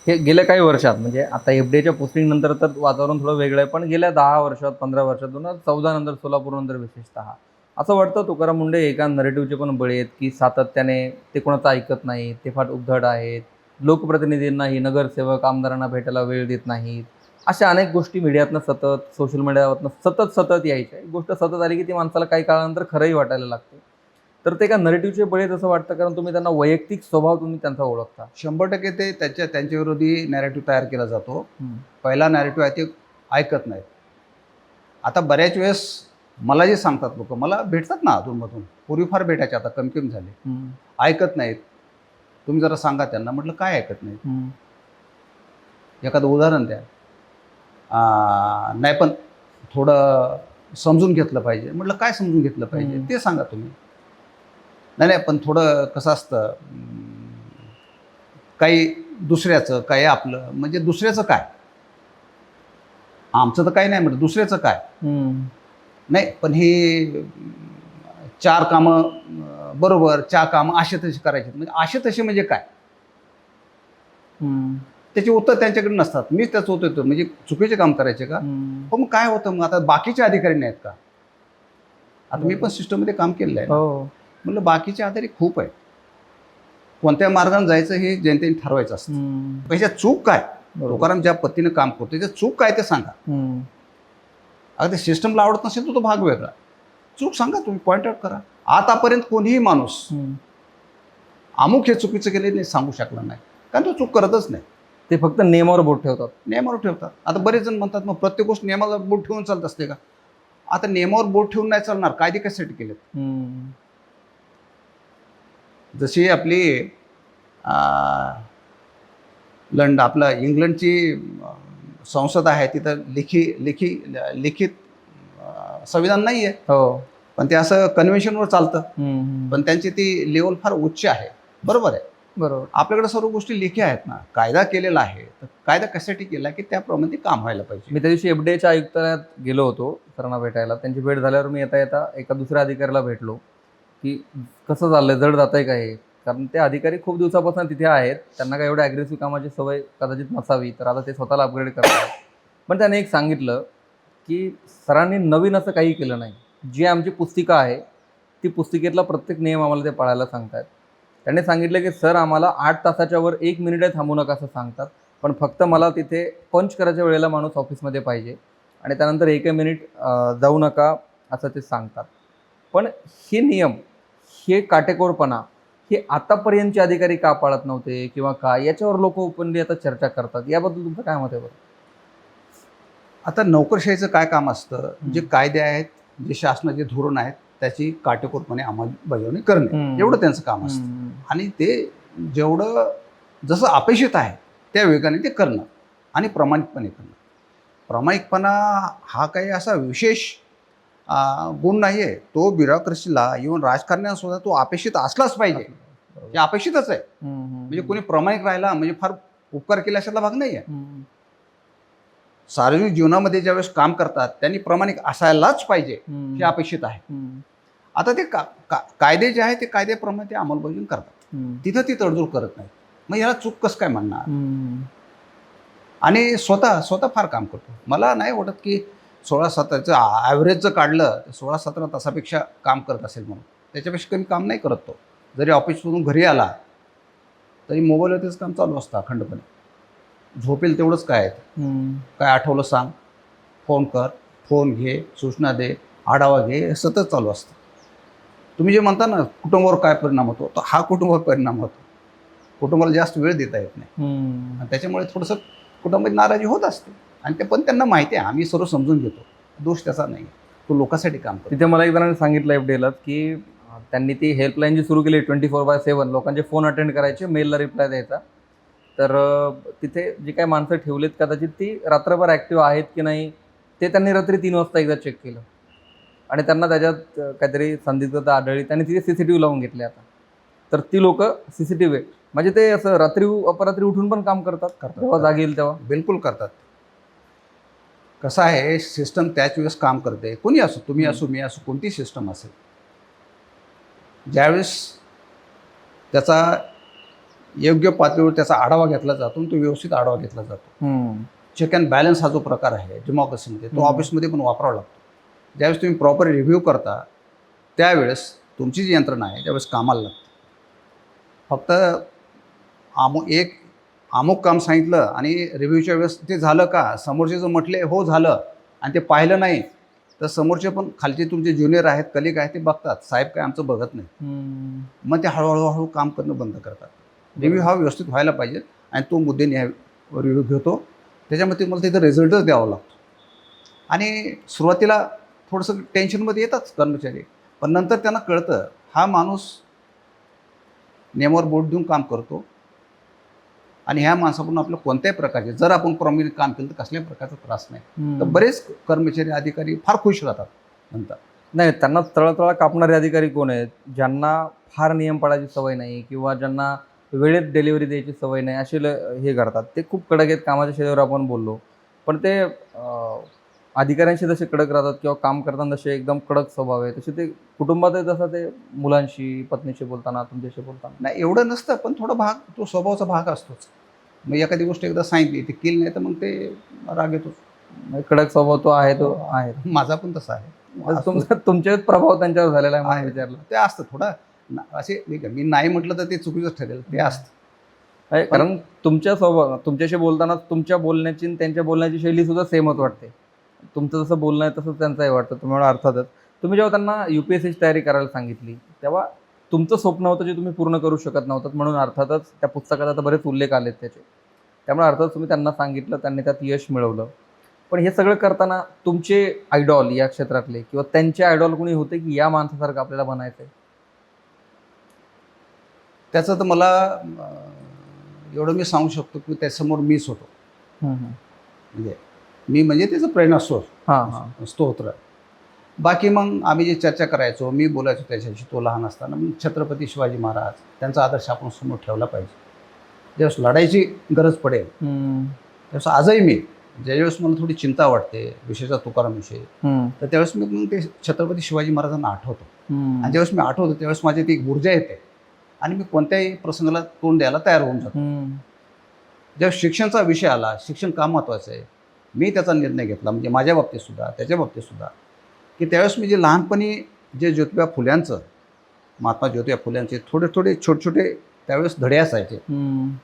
हे गेल्या काही वर्षात, म्हणजे आता एफडीच्या पोस्टिंग नंतर तर वातावरण थोडं वेगळं आहे, पण गेल्या 10 वर्षात, 15 वर्षात, 2014 नंतर, सोलापूर नंतर विशेषतः असं वाटतं तुकाराम मुंडे एका नरेटिव्हचे पण बळी आहेत की सातत्याने ते कोणाचं ऐकत नाहीत, ते फार उद्धट आहेत, लोकप्रतिनिधींनाही, नगरसेवक, आमदारांना भेटायला वेळ देत नाहीत. अशा अनेक गोष्टी मीडियातनं सतत, सोशल मीडियावरनं सतत यायच्या. एक गोष्ट सतत आली की ती माणसाला काही काळानंतर खरंही वाटायला लागते. तर ते एका नरेटिव्हचे बळी आहेत असं वाटतं, कारण तुम्ही त्यांना वैयक्तिक स्वभाव तुम्ही त्यांचा ओळखता. 100% ते त्यांच्या विरोधी नॅरेटिव्ह तयार केला जातो. पहिला नॅरेटिव्ह आहे ते ऐकत नाहीत. आता बऱ्याच वेळेस मला जे सांगतात लोक, मला भेटतात ना अधूनमधून, पूर्वी फार भेटायचे, आता कमी कमी झाले. ऐकत नाहीत, तुम्ही जरा सांगा त्यांना. म्हटलं काय ऐकत नाहीत, एखादं उदाहरण द्या. नाही पण थोडं समजून घेतलं पाहिजे. म्हटलं काय समजून घेतलं पाहिजे ते सांगा तुम्ही. नाही पण थोडं कसं असतं, काही दुसऱ्याचं काय आपलं, म्हणजे दुसऱ्याचं काय, आमचं तर काही नाही म्हटलं, दुसऱ्याचं काय. नाही पण हे 4 कामं बरोबर, 4 कामं असे तसे करायचे. म्हणजे असे तसे म्हणजे काय, त्याचे उत्तर त्यांच्याकडे नसतात. मीच त्याचं उत्तर देतो. म्हणजे चुकीचे काम करायचे का? हो, मग काय होतं, मग आता बाकीचे अधिकारी नाहीत का? आता मी पण सिस्टममध्ये काम केलेलं आहे. म्हटलं बाकीचे अधिकारी खूप आहेत, कोणत्या मार्गाने जायचं हे जनतेने ठरवायचं असतं. ह्याच्यात चूक काय, तुकाराम ज्या पद्धतीने काम करतो त्याच्यात चूक काय ते सांगा. अगदी सिस्टमला आवडत नसेल तर तो भाग वेगळा, चूक सांगा तुम्ही, पॉइंट आउट करा. आतापर्यंत कोणीही माणूस अमुक हे चुकीचं केले नाही सांगू शकला नाही, कारण तो चूक करतच नाही. ते फक्त नियमावर बोट ठेवतात. नियमावर ठेवतात. आता बरेच जण म्हणतात मग प्रत्येक गोष्ट नियमावर बोट ठेवून चालत असते का? आता नियमावर बोट ठेवून नाही चालणार, कायदे कशासाठी केलेत? जशी आपली आपलं इंग्लंडची संसद आहे, तिथं लिखित संविधान नाही आहे. पण ते असं कन्व्हेन्शनवर चालतं. पण त्यांची ती लेवल फार उच्च आहे. बरोबर आहे. बरोबर. आपल्याकडे सर्व गोष्टी लेखी आहेत ना, कायदा केलेला आहे. तर कायदा कशासाठी केला की त्याप्रमाणे काम व्हायला पाहिजे. मी त्या दिवशी एफडीएच्या आयुक्तालयात गेलो होतो सरांना भेटायला. त्यांची भेट झाल्यावर मी येता एका दुसऱ्या अधिकाऱ्याला भेटलो की कसं चाललंय, जड जात आहे का हे. कारण ते अधिकारी खूप दिवसापासून तिथे आहेत, त्यांना काय एवढ्या ॲग्रेसिव्ह कामाची सवय कदाचित नसावी, तर आता ते स्वतःला अपग्रेड करतात. पण त्याने एक सांगितलं की सरांनी नवीन असं काही केलं नाही. जी आमची पुस्तिका आहे ती पुस्तिकेतला प्रत्येक नियम आम्हाला ते पाळायला सांगतात. त्यांनी सांगितलं की सर आम्हाला 8 तासाच्या वर 1 मिनिट थांबू नका असं सांगतात, पण फक्त मला तिथे पंच करायच्या वेळेला माणूस ऑफिसमध्ये पाहिजे आणि त्यानंतर 1 मिनिट जाऊ नका असं ते सांगतात. पण हे नियम, हे काटेकोरपणा हे आतापर्यंतचे अधिकारी का पाळत नव्हते किंवा काय, याच्यावर लोक ओपनली आता चर्चा करतात. याबद्दल तुमचं काय मत आहे बरं? आता नोकरशाहीचं काय काम असतं, जे कायदे आहेत, जे शासनाचे धोरण आहेत, त्याची काटेकोरपणे अंमलबजावणी करणे, एवढं त्यांचं काम असतं. आणि ते जेवढं जसं अपेक्षित आहे त्या वेगाने ते करणं आणि प्रामाणिकपणे करणं. प्रामाणिकपणा हा काही असा विशेष गुण नाही आहे. तो ब्युरोक्रेसीला इव्हन राजकारण्यांसुद्धा तो अपेक्षित असलाच पाहिजे. हे अपेक्षितच आहे. म्हणजे कोणी प्रामाणिक राहिला म्हणजे फार उपकार केला अशातला भाग नाही आहे. सार्वजनिक जीवनामध्ये ज्यावेळेस काम करतात त्यांनी प्रामाणिक असायलाच पाहिजे हे अपेक्षित आहे. आता ते कायदे जे आहे ते कायद्याप्रमाणे ते अंमलबजावणी करतात. तिथं ती तडजोड करत नाही. मग याला चूक कसं काय म्हणणार? आणि स्वतः फार काम करतो. मला नाही वाटत की 16-17चं ॲव्हरेज जर काढलं तर 16-17 तासापेक्षा काम करत असेल म्हणून. त्याच्यापेक्षा कमी काम नाही करत तो. जरी ऑफिसमधून घरी आला तरी मोबाईलवर तेच काम चालू असतं अखंडपणे. झोपेल तेवढंच काय आहे, काय आठवलं सांग, फोन कर, फोन घे, सूचना दे, आढावा घे, हे सतत चालू असतं. तुम्ही जे म्हणता ना कुटुंबावर काय परिणाम होतो, तर हा कुटुंबावर परिणाम होतो. कुटुंबाला जास्त वेळ देता येत नाही आणि त्याच्यामुळे थोडंसं कुटुंबाची नाराजी होत असते. आणि ते पण त्यांना माहिती आहे, आम्ही सर्व समजून घेतो, दोष त्याचा नाही. तो लोकांसाठी काम करतो. तिथे मला एक जणांनी सांगितलं FDAला की त्यांनी ती हेल्पलाईन जी सुरू केली 24/7 लोकांचे फोन अटेंड करायचे, मेलला रिप्लाय द्यायचा. तर तिथे जी काही माणसं ठेवलीत कदाचित ती रात्रभर ॲक्टिव्ह आहेत की नाही ते त्यांनी रात्री 3 वाजता एकदा चेक केलं आणि त्यांना त्याच्यात काहीतरी संदिग्धता आढळली. त्यांनी तिथे CCTV लावून घेतले आता. तर ती लोक CCTV म्हणजे ते असं रात्री अपरात्री उठून पण काम करतात तेव्हा जाग येईल तेव्हा. बिलकुल करतात. कसं आहे, सिस्टम त्याच वेळेस काम करते. कोणी असो, तुम्ही असो, मी असो, कोणती सिस्टम असेल, ज्यावेळेस त्याचा योग्य पातळीवर त्याचा आढावा घेतला जातो आणि तो व्यवस्थित आढावा घेतला जातो. चेक अँड बॅलन्स हा जो प्रकार आहे डेमोक्रेसीमध्ये, तो ऑफिसमध्ये पण वापरावा लागतो. ज्यावेळेस तुम्ही प्रॉपर रिव्ह्यू करता त्यावेळेस तुमची जी यंत्रणा आहे त्यावेळेस कामाला लागते. फक्त अमुक काम सांगितलं आणि रिव्ह्यूच्या वेळेस ते झालं का, समोरचे जर म्हटले हो झालं आणि ते पाहिलं नाही तर समोरचे पण खालचे तुमचे ज्युनियर आहेत, कलिग आहेत, ते बघतात साहेब काय आमचं बघत नाही. मग ते हळूहळू काम करणं बंद करतात. रिव्ह्यू हा व्यवस्थित व्हायला पाहिजे आणि तो मुद्दे रिव्ह्यू घेतो. त्याच्यामध्ये मला तिथं रिझल्टच द्यावा लागतो. आणि सुरुवातीला थोडंसं टेन्शनमध्ये येतात कर्मचारी, पण नंतर त्यांना कळतं हा माणूस नेमावर बोट देऊन काम करतो आणि ह्या माणसाकडून आपलं कोणत्याही प्रकारचे, जर आपण प्रमाणित काम केलं तर कसल्याही प्रकारचा त्रास नाही. तर बरेच कर्मचारी अधिकारी फार खुश राहतात नंतर. नाही, त्यांना तळतळा कापणारे अधिकारी कोण आहेत? ज्यांना फार नियम पाळायची सवय नाही किंवा ज्यांना वेळेत डिलिव्हरी द्यायची सवय नाही असे हे करतात. ते खूप कडक आहेत. कामाच्या शेजावर आपण बोललो, पण ते अधिकाऱ्यांशी जसे कडक राहतात किंवा काम करताना जसे एकदम कडक स्वभाव आहे तसे ते कुटुंबात आहे, तसं ते मुलांशी, पत्नीशी बोलताना, तुमच्याशी बोलताना नाही एवढं नसतं, पण थोडा भाग तो स्वभावाचा भाग असतोच. मग एखादी गोष्ट एकदा सांगितली ती केली नाही तर मग ते राग येतोच. कडक स्वभाव तो आहे, तो आहे. माझा पण तसा आहे. तुमचे प्रभाव त्यांच्यावर झालेला आहे मला विचारलं. ते असतं थोडं असे, मी नाही म्हटलं तर ते चुकीचंच ठरेल, ते असतं. कारण तुमच्या स्वभाव, तुमच्याशी बोलताना तुमच्या बोलण्याची आणि त्यांच्या बोलण्याची शैली सुद्धा सेमच वाटते. तुमचं जसं बोलणं आहे तसंच त्यांचंही वाटतं. तुम्हाला अर्थातच तुम्ही जेव्हा त्यांना UPSCची तयारी करायला सांगितली तेव्हा तुमचं स्वप्न होतं जे तुम्ही पूर्ण करू शकत नव्हतं, म्हणून अर्थातच त्या पुस्तकात आता बरेच उल्लेख आलेत त्याचे. त्यामुळे अर्थातच तुम्ही त्यांना सांगितलं, त्यांनी त्यात यश मिळवलं. पण हे सगळं करताना तुमचे आयडॉल या क्षेत्रातले किंवा त्यांचे आयडॉल कोणी होते की या माणसासारखं आपल्याला बनायचं आहे? त्याचं तर मला एवढं मी सांगू शकतो की त्यासमोर मीच होतो. म्हणजे मी म्हणजे त्याचं प्रेरणा स्तोत्र. बाकी मग आम्ही जे चर्चा करायचो, मी बोलायचो त्याच्याशी, तो लहान असताना मग छत्रपती शिवाजी महाराज त्यांचा आदर्श आपण समोर ठेवला पाहिजे. ज्यावेळेस लढायची गरज पडेल त्यावेळेस आजही मी ज्यावेळेस मला थोडी चिंता वाटते विशेषतः तुकारामविषयी, तर त्यावेळेस मी मग ते छत्रपती शिवाजी महाराजांना आठवतो. आणि ज्यावेळेस मी आठवतो त्यावेळेस माझी ती एक ऊर्जा येते आणि मी कोणत्याही प्रसंगाला तोंड द्यायला तयार होऊन जातो. ज्यावेळेस शिक्षणाचा विषय आला, शिक्षण का महत्त्वाचं आहे, मी त्याचा निर्णय घेतला. म्हणजे माझ्या बाबतीतसुद्धा त्याच्या बाबतीतसुद्धा, की त्यावेळेस मी जे लहानपणी जे ज्योतिबा फुल्यांचं, महात्मा ज्योतिबा फुल्यांचे थोडे छोटे छोटे त्यावेळेस धडे असायचे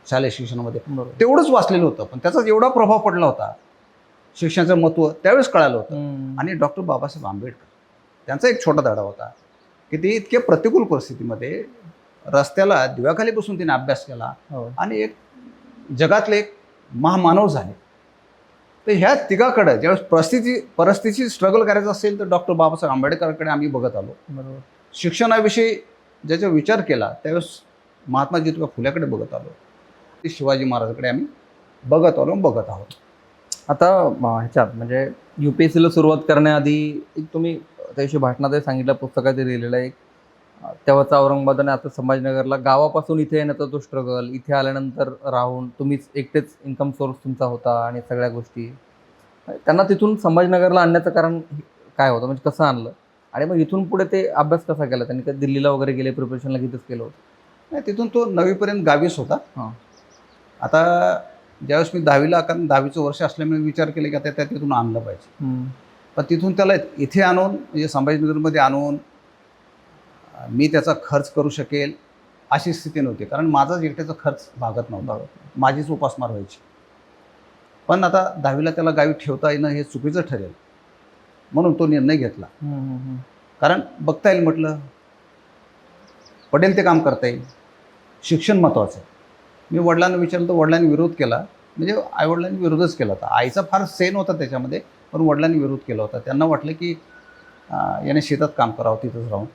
शालेय शिक्षणामध्ये, तेवढंच वाचलेलं होतं. पण त्याचा एवढा प्रभाव पडला होता, शिक्षणाचं महत्त्व त्यावेळेस कळालं होतं. आणि डॉक्टर बाबासाहेब आंबेडकर त्यांचा एक छोटा धडा होता की ते इतक्या प्रतिकूल परिस्थितीमध्ये रस्त्याला दिव्याखाली बसून तिने अभ्यास केला आणि एक जगातले एक महामानव झाले. तर ह्या तिघाकडं ज्यावेळेस परिस्थिती स्ट्रगल करायचं असेल तर डॉक्टर बाबासाहेब आंबेडकरांकडे आम्ही बघत आलो. बरोबर. शिक्षणाविषयी ज्याचा विचार केला त्यावेळेस महात्मा ज्योतिबा फुल्याकडे बघत आलो. ते शिवाजी महाराजांकडे आम्ही बघत आहोत. आता ह्याच्यात म्हणजे UPSCला सुरुवात करण्याआधी एक तुम्ही त्या दिवशी भाषणातही सांगितलं, पुस्तकात लिहिलेलं आहे, तेव्हाचा औरंगाबाद आणि आता संभाजीनगरला गावापासून इथे येण्याचा तो स्ट्रगल, इथे आल्यानंतर राहून तुम्हीच एकटेच इन्कम सोर्स तुमचा होता आणि सगळ्या गोष्टी, त्यांना तिथून संभाजीनगरला आणण्याचं कारण काय होतं, म्हणजे कसं आणलं आणि मग इथून पुढे ते अभ्यास कसा केला त्यांनी? काय दिल्लीला वगैरे गेले, प्रिपरेशनला तिथेच केलं होतं? नाही, तिथून तो 9वीपर्यंत गावीच होता. हां. आता ज्यावेळेस मी 10वीला, कारण 10वीचं वर्ष असल्यामुळे विचार केले की आता त्या तिथून आणलं पाहिजे. पण तिथून त्याला इथे आणून म्हणजे संभाजीनगरमध्ये आणून मी त्याचा खर्च करू शकेल अशी स्थिती नव्हती, कारण माझाच एकट्याचा खर्च भागत नव्हता, माझीच उपासमार व्हायची. पण आता 10वीला त्याला गावी ठेवता येणं हे चुकीचं ठरेल म्हणून तो निर्णय घेतला. कारण बघता येईल म्हटलं, पडेल ते काम करता येईल, शिक्षण महत्त्वाचं आहे. मी वडिलांना विचारलं तर वडिलांनी विरोध केला, म्हणजे आईवडिलांनी विरोधच केला होता. आईचा फार सेन होता त्याच्यामध्ये, पण वडिलांनी विरोध केला होता. त्यांना वाटलं की याने शेतात काम करावं तिथंच राहून,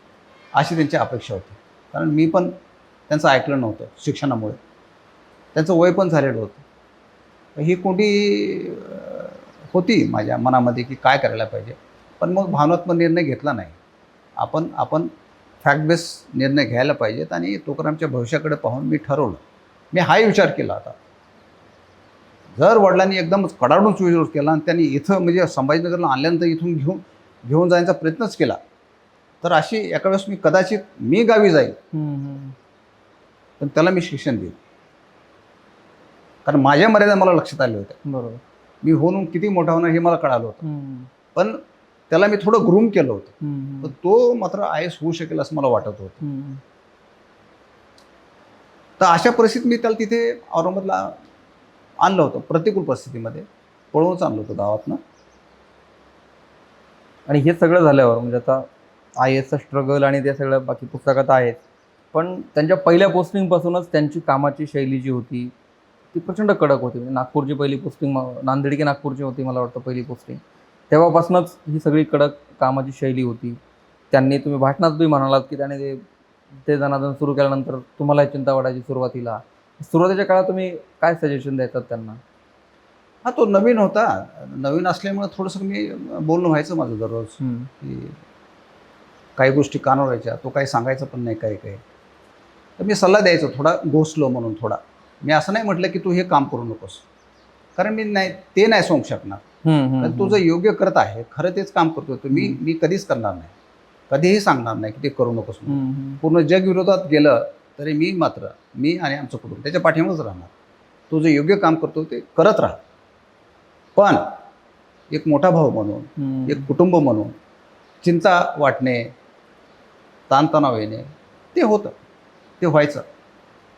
अशी त्यांची अपेक्षा होती. कारण मी पण त्यांचं ऐकलं नव्हतं शिक्षणामुळे, त्यांचं वय पण झालेलं होतं. ही कोणती होती माझ्या मनामध्ये की काय करायला पाहिजे, पण मग भावनात्मक निर्णय घेतला नाही. आपण फॅक्ट बेस निर्णय घ्यायला पाहिजेत आणि तोकरामच्या भविष्याकडे पाहून मी ठरवलं. मी हाही विचार केला, आता जर वडिलांनी एकदमच कडाडूनच विरोध केला आणि त्यांनी इथं म्हणजे संभाजीनगरला आणल्यानंतर इथून घेऊन जायचा प्रयत्नच केला, तर अशी एका वेळेस मी कदाचित मी गावी जाईल, पण त्याला मी शिक्षण देईन. कारण माझ्या मर्यादा मला लक्षात आल्या होत्या. बरोबर. मी होऊन किती मोठा होणार हे मला कळालं होतं, पण त्याला मी थोडं ग्रूम केलं होतं. तर तो मात्र IAS होऊ शकेल असं मला वाटत होतं. तर अशा परिस्थितीत मी त्याला तिथे औरंगाबादला आणलं होतं, प्रतिकूल परिस्थितीमध्ये पळवूनच आणलं होतं गावातनं. आणि हे सगळं झाल्यावर म्हणजे आता IASचा स्ट्रगल आणि ते सगळं बाकी पुस्तकात आहेच, पण त्यांच्या पहिल्या पोस्टिंगपासूनच त्यांची कामाची शैली जी होती ती प्रचंड कडक होती. म्हणजे नागपूरची पहिली पोस्टिंग, नांदेड की नागपूरची होती मला वाटतं पहिली पोस्टिंग, तेव्हापासूनच ही सगळी कडक कामाची शैली होती. त्यांनी, तुम्ही भाषणात तुम्ही म्हणालात की त्याने ते जनार्दन सुरू केल्यानंतर तुम्हाला चिंता वाटायची सुरुवातीला. सुरुवातीच्या काळात तुम्ही काय सजेशन द्यायचं त्यांना? हा, तो नवीन होता, नवीन असल्यामुळे थोडंसं मी बोलणं व्हायचं माझं दररोज की काही गोष्टी कानावर व्हायच्या, तो काही सांगायचं पण नाही काही. तर मी सल्ला द्यायचो थोडा गोसलो म्हणून. थोडा मी असं नाही म्हटलं की तू हे काम करू नकोस, कारण मी ते नाही सांगू शकणार. कारण तू जर योग्य करत आहे, खरं तेच काम करतो, तर मी कधीच करणार नाही, कधीही सांगणार नाही की ते करू नकोस. पूर्ण जग विरोधात गेलं तरी मी आणि आमचं कुटुंब त्याच्या पाठीमागच राहणार. तो जे योग्य काम करतो ते करत राहा. पण एक मोठा भाऊ म्हणून, एक कुटुंब म्हणून चिंता वाटणे, ताणतणाव येणे ते होतं, ते व्हायचं.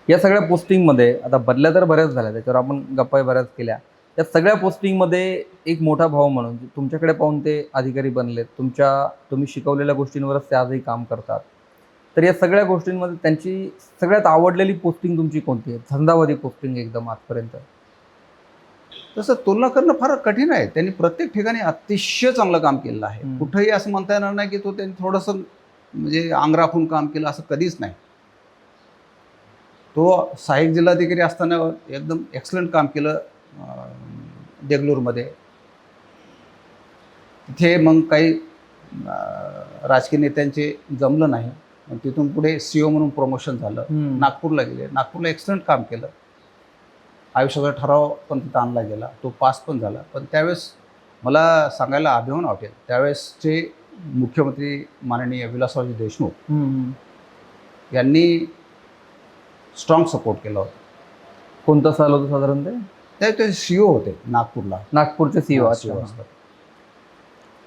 या सगळ्या पोस्टिंगमध्ये आता बदल्या तर बऱ्याच झाल्या, त्याच्यावर आपण गप्पाही बऱ्याच केल्या. या सगळ्या पोस्टिंगमध्ये एक मोठा भाऊ म्हणून तुमच्याकडे पाहून ते अधिकारी बनलेत, तुम्ही शिकवलेल्या गोष्टींवरच ते आजही काम करतात. तर या सगळ्या गोष्टींमध्ये त्यांची सगळ्यात आवडलेली पोस्टिंग तुमची कोणती आहे? झंझावाती पोस्टिंग एकदम आजपर्यंत. तसं तुलना करणं फार कठीण आहे. त्यांनी प्रत्येक ठिकाणी अतिशय चांगलं काम केलेलं आहे. कुठंही असं म्हणता येणार नाही की त्यांनी थोडंसं म्हणजे अंग राखून काम केलं, असं कधीच नाही. तो सहाय्यक जिल्हाधिकारी असताना एकदम एक्सलंट काम केलं देगलूरमध्ये. तिथे मग काही राजकीय नेत्यांचे जमलं नाही, मग तिथून पुढे CO म्हणून प्रमोशन झालं. नागपूरला गेले, नागपूरला एक्सलंट काम केलं. आयुष्याचा ठराव पण तिथं आणला गेला, तो पास पण झाला. पण त्यावेळेस मला सांगायला अभिमान वाटेल, त्यावेळेसचे मुख्यमंत्री माननीय विलासरावजी देशमुख यांनी स्ट्रॉंग सपोर्ट केला होता. कोणता साल होतं साधारण ते CO होते नागपूरला, नागपूरचे CEO असतात.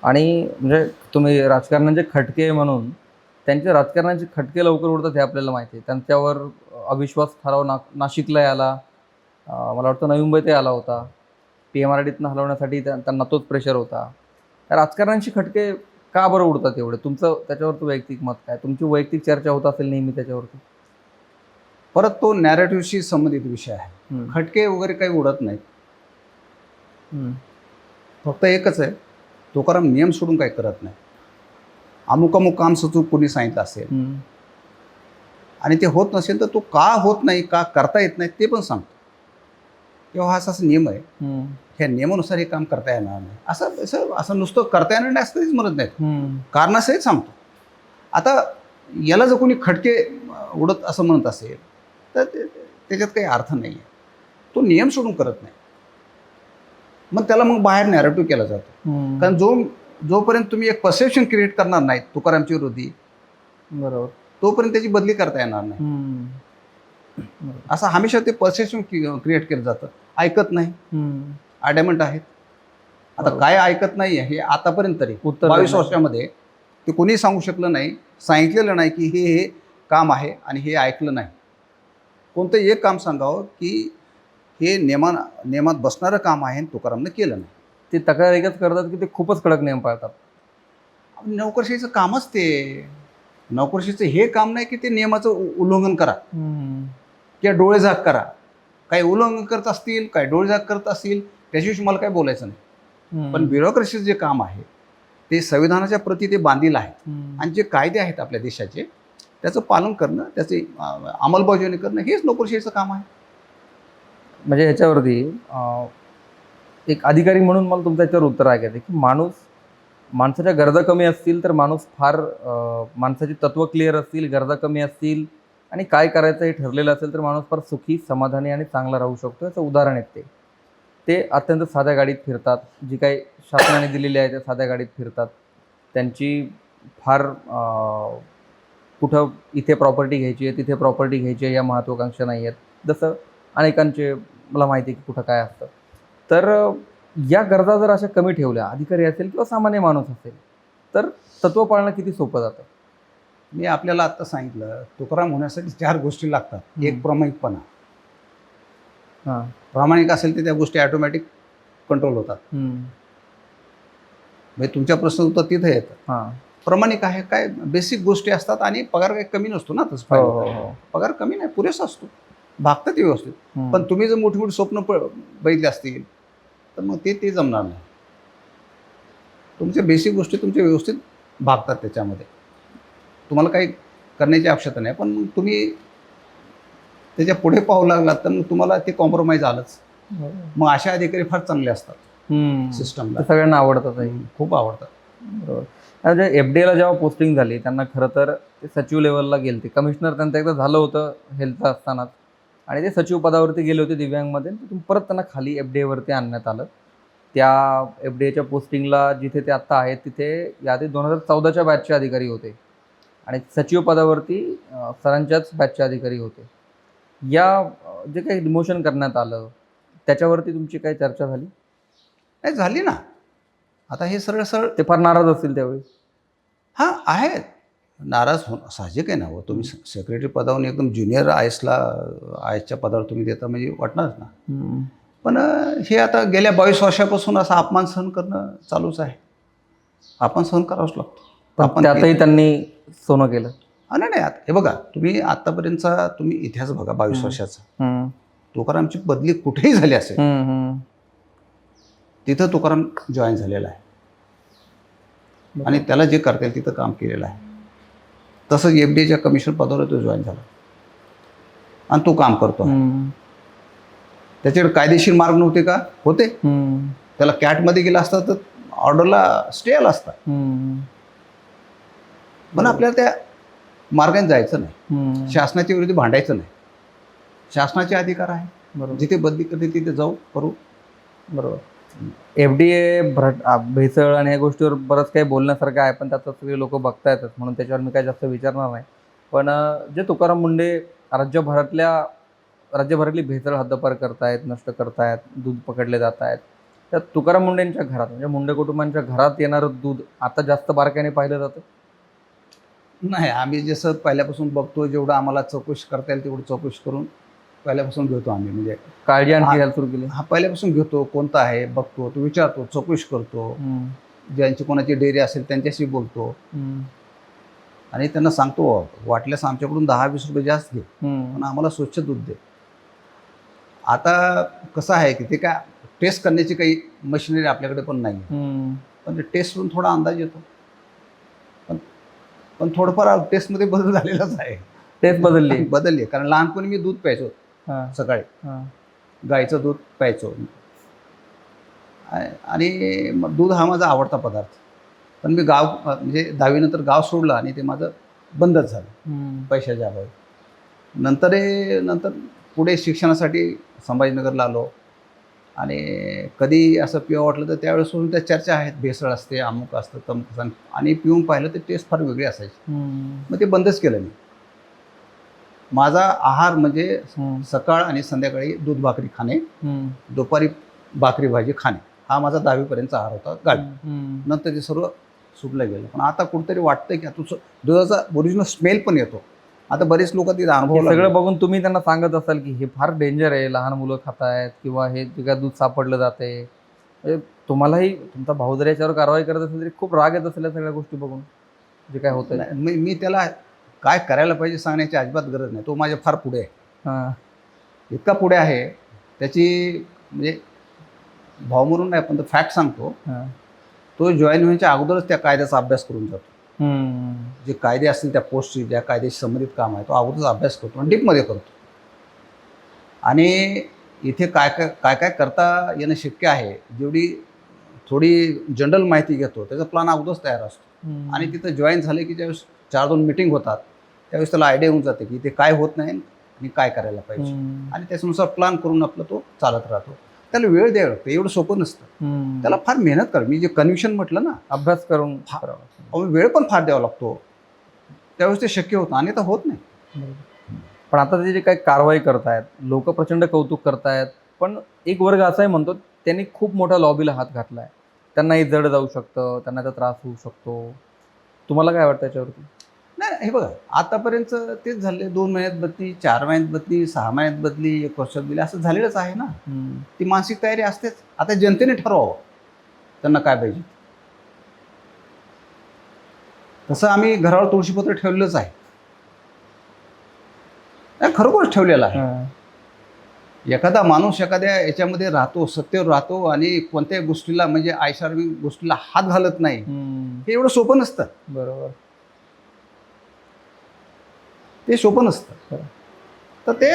आणि म्हणजे तुम्ही राजकारणाचे खटके म्हणून, त्यांचे राजकारणाचे खटके लवकर उडतात हे आपल्याला माहिती आहे. त्यांच्यावर अविश्वास ठराव नाशिकला आला, मला वाटतं नवी मुंबईतही आला होता. PMRDतनं हलवण्यासाठी त्यांना तोच प्रेशर होता. राजकारणाची खटके का बरं उडतात एवढे? तुमचं त्याच्यावरती वैयक्तिक मत काय? तुमची वैयक्तिक चर्चा होत असेल नेहमी त्याच्यावरती. परत तो नॅरेटिव्हशी संबंधित विषय आहे. खटके वगैरे काही उडत नाहीत. फक्त एकच आहे, तुकाराम नियम सोडून काही करत नाही. अमुक अमुक काम सुचूक कोणी सांगितलं असेल आणि ते होत नसेल तर तो का होत नाही, का करता येत नाही ते पण सांगतो. किंवा हा असा नियम आहे, ह्या नियमानुसार हे काम करता येणार नाही, असं असं असं नुसतं करता येणार नाही असं कधीच म्हणत नाहीत. कारणासहित सांगतो. आता याला जर कोणी खटके उडत असं म्हणत असेल तर त्याच्यात काही अर्थ नाही आहे. तो नियम सोडून करत नाही. मग त्याला मग बाहेर नॅरेटिव्ह केला जातो. कारण जोपर्यंत तुम्ही एक परसेप्शन क्रिएट करणार नाही तुकारामच्या विरोधी, बरोबर, तोपर्यंत त्याची बदली करता येणार नाही. असं हमेशा ते परसेप्शन क्रिएट केलं जातं. ऐकत नाही, ॲडॅमंट आहेत. आता काय ऐकत नाही आहे हे आतापर्यंत तरी 22 वर्षामध्ये ते कोणीही सांगू शकलं नाही, सांगितलेलं नाही की हे काम आहे आणि हे ऐकलं नाही. कोणतं एक काम सांगावं की हे नियमात बसणारं काम आहे आणि तुकारामनं केलं नाही. ते तक्रार एकच करतात की ते खूपच कडक नियम पाळतात. नोकरशाहीचं कामच ते. नोकरशाहीचं हे काम नाही की ते नियमाचं उल्लंघन करा किंवा डोळेझाक करा. काही उल्लंघन करत असतील, काही डोळेझाक करत असतील, त्याच्याविषयी मला काही बोलायचं नाही. पण ब्युरोक्रेसीचं जे काम आहे ते संविधानाच्या प्रती ते बांधील आहे. आणि जे कायदे आहेत आपल्या देशाचे त्याचं पालन करणं, त्याची अंमलबजावणी करणं हेच नोकरशाहीचं काम आहे. म्हणजे ह्याच्यावरती एक अधिकारी म्हणून मला तुमचं याच्यावर उत्तर ऐकायचं आहे की माणसाच्या गरजा कमी असतील तर माणूस माणसाची तत्त्व क्लिअर असतील, गरजा कमी असतील आणि काय करायचं हे ठरलेलं असेल तर माणूस फार सुखी, समाधानी आणि चांगला राहू शकतो. याचं उदाहरण आहे ते अत्यंत साध्या गाडीत फिरतात. जी काही शासनाने दिलेली आहे त्या साध्या गाडीत फिरतात. त्यांची फार कुठं इथे प्रॉपर्टी घ्यायची आहे, तिथे प्रॉपर्टी घ्यायची आहे या महत्त्वाकांक्षा नाही आहेत. जसं अनेकांचे मला माहिती आहे की कुठं काय असतं. तर या गरजा जर अशा कमी ठेवल्या, अधिकारी असेल किंवा सामान्य माणूस असेल, तर तत्त्व पाळणं किती सोपं जातं. मी आपल्याला आत्ता सांगितलं तुकाराम होण्यासाठी 4 गोष्टी लागतात. एक प्रामाणिकपणा. प्रामाणिक असेल तर त्या गोष्टी ऑटोमॅटिक कंट्रोल होतात. म्हणजे तुमच्या प्रश्न उत्तर तिथे येतं. प्रामाणिक आहे काय बेसिक गोष्टी असतात आणि पगार काही कमी नसतो ना. तसं पगार कमी नाही, पुरेसा असतो, भागतात ते व्यवस्थित. पण तुम्ही जर मोठी मोठी स्वप्न बघितली असतील तर मग ते जमणार नाही. तुमच्या बेसिक गोष्टी तुमच्या व्यवस्थित भागतात, त्याच्यामध्ये तुम्हाला काही करण्याची आवश्यकता नाही. पण मग तुम्ही त्याच्या पुढे पाहू लागलात तर मग तुम्हाला ते कॉम्प्रोमाइज आलंच. मग अशा अधिकारी फार चांगले असतात सिस्टमला, सगळ्यांना आवडतात, खूप आवडतात. बरोबर. म्हणजे FDAला जेव्हा पोस्टिंग झाली त्यांना खरं तर ते सचिव लेवलला गेले. ते कमिशनर त्यांचं एकदा झालं होतं हेल्थचं असतानाच आणि ते सचिव पदावरती गेले होते दिव्यांगमध्ये. तिथून परत त्यांना खाली FDAवरती आणण्यात आलं. त्या FDAच्या पोस्टिंगला जिथे ते आत्ता आहेत तिथे यादी 2014च्या बॅचचे अधिकारी होते आणि सचिव पदावरती सरांच्याच बॅचचे अधिकारी होते. या जे काही डिमोशन करण्यात आलं त्याच्यावरती तुमची काही चर्चा झाली? नाही झाली ना. आता हे सरळ ते फार नाराज असतील त्यावेळी. हां आहेत नाराज होणं साहजिक आहे ना. हो तुम्ही सेक्रेटरी पदावरून एकदम ज्युनियर आयएसच्या पदावर तुम्ही देता म्हणजे वाटणारच ना. पण हे आता गेल्या 22 वर्षापासून असा अपमान सहन करणं चालूच आहे. आपण सहन करावंच लागतो. पण त्यातही त्यांनी सोनं केलं. नाही आता हे बघा, तुम्ही आतापर्यंतचा तुम्ही इतिहास बघा 22 वर्षाचा. तुकारामची बदली कुठेही झाली असेल तिथं तुकाराम जॉईन झालेला आहे आणि त्याला जे करता येईल तिथं काम केलेलं आहे. तसंच FDAच्या कमिशनर पदावर तो जॉईन झाला आणि तो काम करतो. त्याच्याकडे कायदेशीर मार्ग नव्हते का? होते. त्याला कॅटमध्ये गेला असता तर ऑर्डरला स्टे आला असता. पण आपल्याला त्या मार्गाने जायचं नाही. शासनाच्या विरोधी भांडायचं नाही. शासनाचे अधिकार आहे. बरोबर. जिथे बदली करते तिथे जाऊ करू. बरोबर. FDA भेसळ आणि ह्या गोष्टीवर बरंच काही बोलण्यासारखं आहे, पण त्याचं सगळे लोक बघतायतच म्हणून त्याच्यावर मी काही जास्त विचारणार नाही. पण जे तुकाराम मुंडे राज्यभरातली भेसळ हद्दपार करतायत, नष्ट करतायत, दूध पकडले जात आहेत, त्या तुकाराम मुंडेंच्या घरात म्हणजे मुंडे कुटुंबांच्या घरात येणारं दूध आता जास्त बारकाईने पाहिलं जातं? नाही, आम्ही जसं पहिल्यापासून बघतो, जेवढं आम्हाला चौकशी करता येईल तेवढं चौकशी करून पहिल्यापासून घेतो आम्ही. म्हणजे काळजी आणखी घ्यायला सुरू केली. पहिल्यापासून घेतो. कोणता आहे बघतो, तो विचारतो, चौकशी करतो. ज्यांची कोणाची डेअरी असेल त्यांच्याशी बोलतो आणि त्यांना सांगतो वाटल्यास आमच्याकडून 10-20 रुपये जास्त घे पण आम्हाला स्वच्छ दूध दे. आता कसं आहे की ते काय टेस्ट करण्याची काही मशिनरी आपल्याकडे पण नाही आहे. हम्म. पण ते टेस्टवरून थोडा अंदाज येतो. पण पण थोडंफार टेस्टमध्ये बदल झालेलाच आहे. तेच बदलली. बदलली कारण लहानपणी मी दूध प्यायचो हा. सकाळी, हा. गाईचं दूध प्यायचो आणि मग दूध हा माझा आवडता पदार्थ. पण मी म्हणजे 10वी नंतर गाव सोडलं आणि ते माझं बंदच झालं हम्म. पैशाच्या अभावी. नंतर पुढे शिक्षणासाठी संभाजीनगरला आलो आणि कधी असं पिवं वाटलं तर त्यावेळेस त्या चर्चा आहेत, भेसळ असते, अमुक असतं, तमुक असतं आणि पिऊन पाहिलं तर टेस्ट फार वेगळी असायची. हम्म. मग ते बंदच केलं मी. माझा आहार म्हणजे हम्म. सकाळ आणि संध्याकाळी दूध भाकरी खाणे, हम्म. दुपारी भाकरी भाजी खाणे, हा माझा 10वीपर्यंतचा आहार होता गावी. हम्म. नंतर ते सर्व सुटलं गेलं. पण आता कुठेतरी वाटतं की आता दुधाचा ओरिजिनल स्मेल पण येतो. आता बरेच लोक तिथे हे अनुभव सगळं बघून तुम्ही त्यांना सांगत असाल की हे फार डेंजर आहे, लहान मुलं खातायत किंवा हे जे काय दूध सापडलं जाते, म्हणजे तुम्हालाही तुमचा भाऊ जर याच्यावर कारवाई करत असेल तरी खूप राग येत असेल या सगळ्या गोष्टी बघून जे काय होत आहे. मी त्याला काय करायला पाहिजे सांगण्याची अजिबात गरज नाही. तो माझ्या फार पुढे आहे. हां. इतका पुढे आहे त्याची म्हणजे भाव म्हणून नाही, पण तो फॅक्ट सांगतो. हां. तो जॉईन व्हायच्या अगोदरच त्या कायद्याचा अभ्यास करून जातो. हम्म. जे कायदे असतील त्या पोस्टची, ज्या कायद्याशी संबंधित काम आहे तो अगोदरच अभ्यास करतो आणि डीपमध्ये करतो. आणि इथे काय काय करता येणं शक्य आहे, जेवढी थोडी जनरल माहिती घेतो त्याचा प्लॅन अगोदरच तयार असतो. आणि तिथं जॉईन झाले की ज्यावेळेस 4-2 मीटिंग होतात त्यावेळेस त्याला आयडिया होऊन जाते की ते काय होत नाही आणि काय करायला पाहिजे. आणि त्याच्यानुसार प्लॅन करून आपलं तो चालत राहतो. त्याला वेळ द्यावा लागतो, एवढं सोपं नसतं. त्याला फार मेहनत कर. मी जे कन्व्हिक्शन म्हटलं ना, अभ्यास करून वेळ पण फार द्यावा लागतो. त्यावेळेस ते शक्य होतं आणि आता होत नाही. पण आता ते जे काही कारवाई करतायत लोक प्रचंड कौतुक करतायत, पण एक वर्ग असाही म्हणतो त्यांनी खूप मोठ्या लॉबीला हात घातलाय, त्यांनाही जड जाऊ शकतं, त्यांना त्याचा त्रास होऊ शकतो. तुम्हाला काय वाटतं याच्यावरती? नाही, हे बघा आतापर्यंत तेच झाले. 2 महिन्यात बदली, 4 महिन्यात बदली, 6 महिन्यात बदली, 1 वर्षात बदली, असं झालेलंच आहे ना. ती मानसिक तयारी असतेच. आता जनतेने ठरवावं त्यांना काय पाहिजे. तसं आम्ही घरावर तुळशीपत्र ठेवलेलंच आहे. नाही, खरोखरच ठेवलेलं आहे. एखादा माणूस एखाद्या याच्यामध्ये राहतो, सत्तेवर राहतो आणि कोणत्याही गोष्टीला म्हणजे आयशारमी गोष्टीला हात घालत नाही, हे एवढं सोपं नसतं. बरोबर. ते सोपं नसतं. तर ते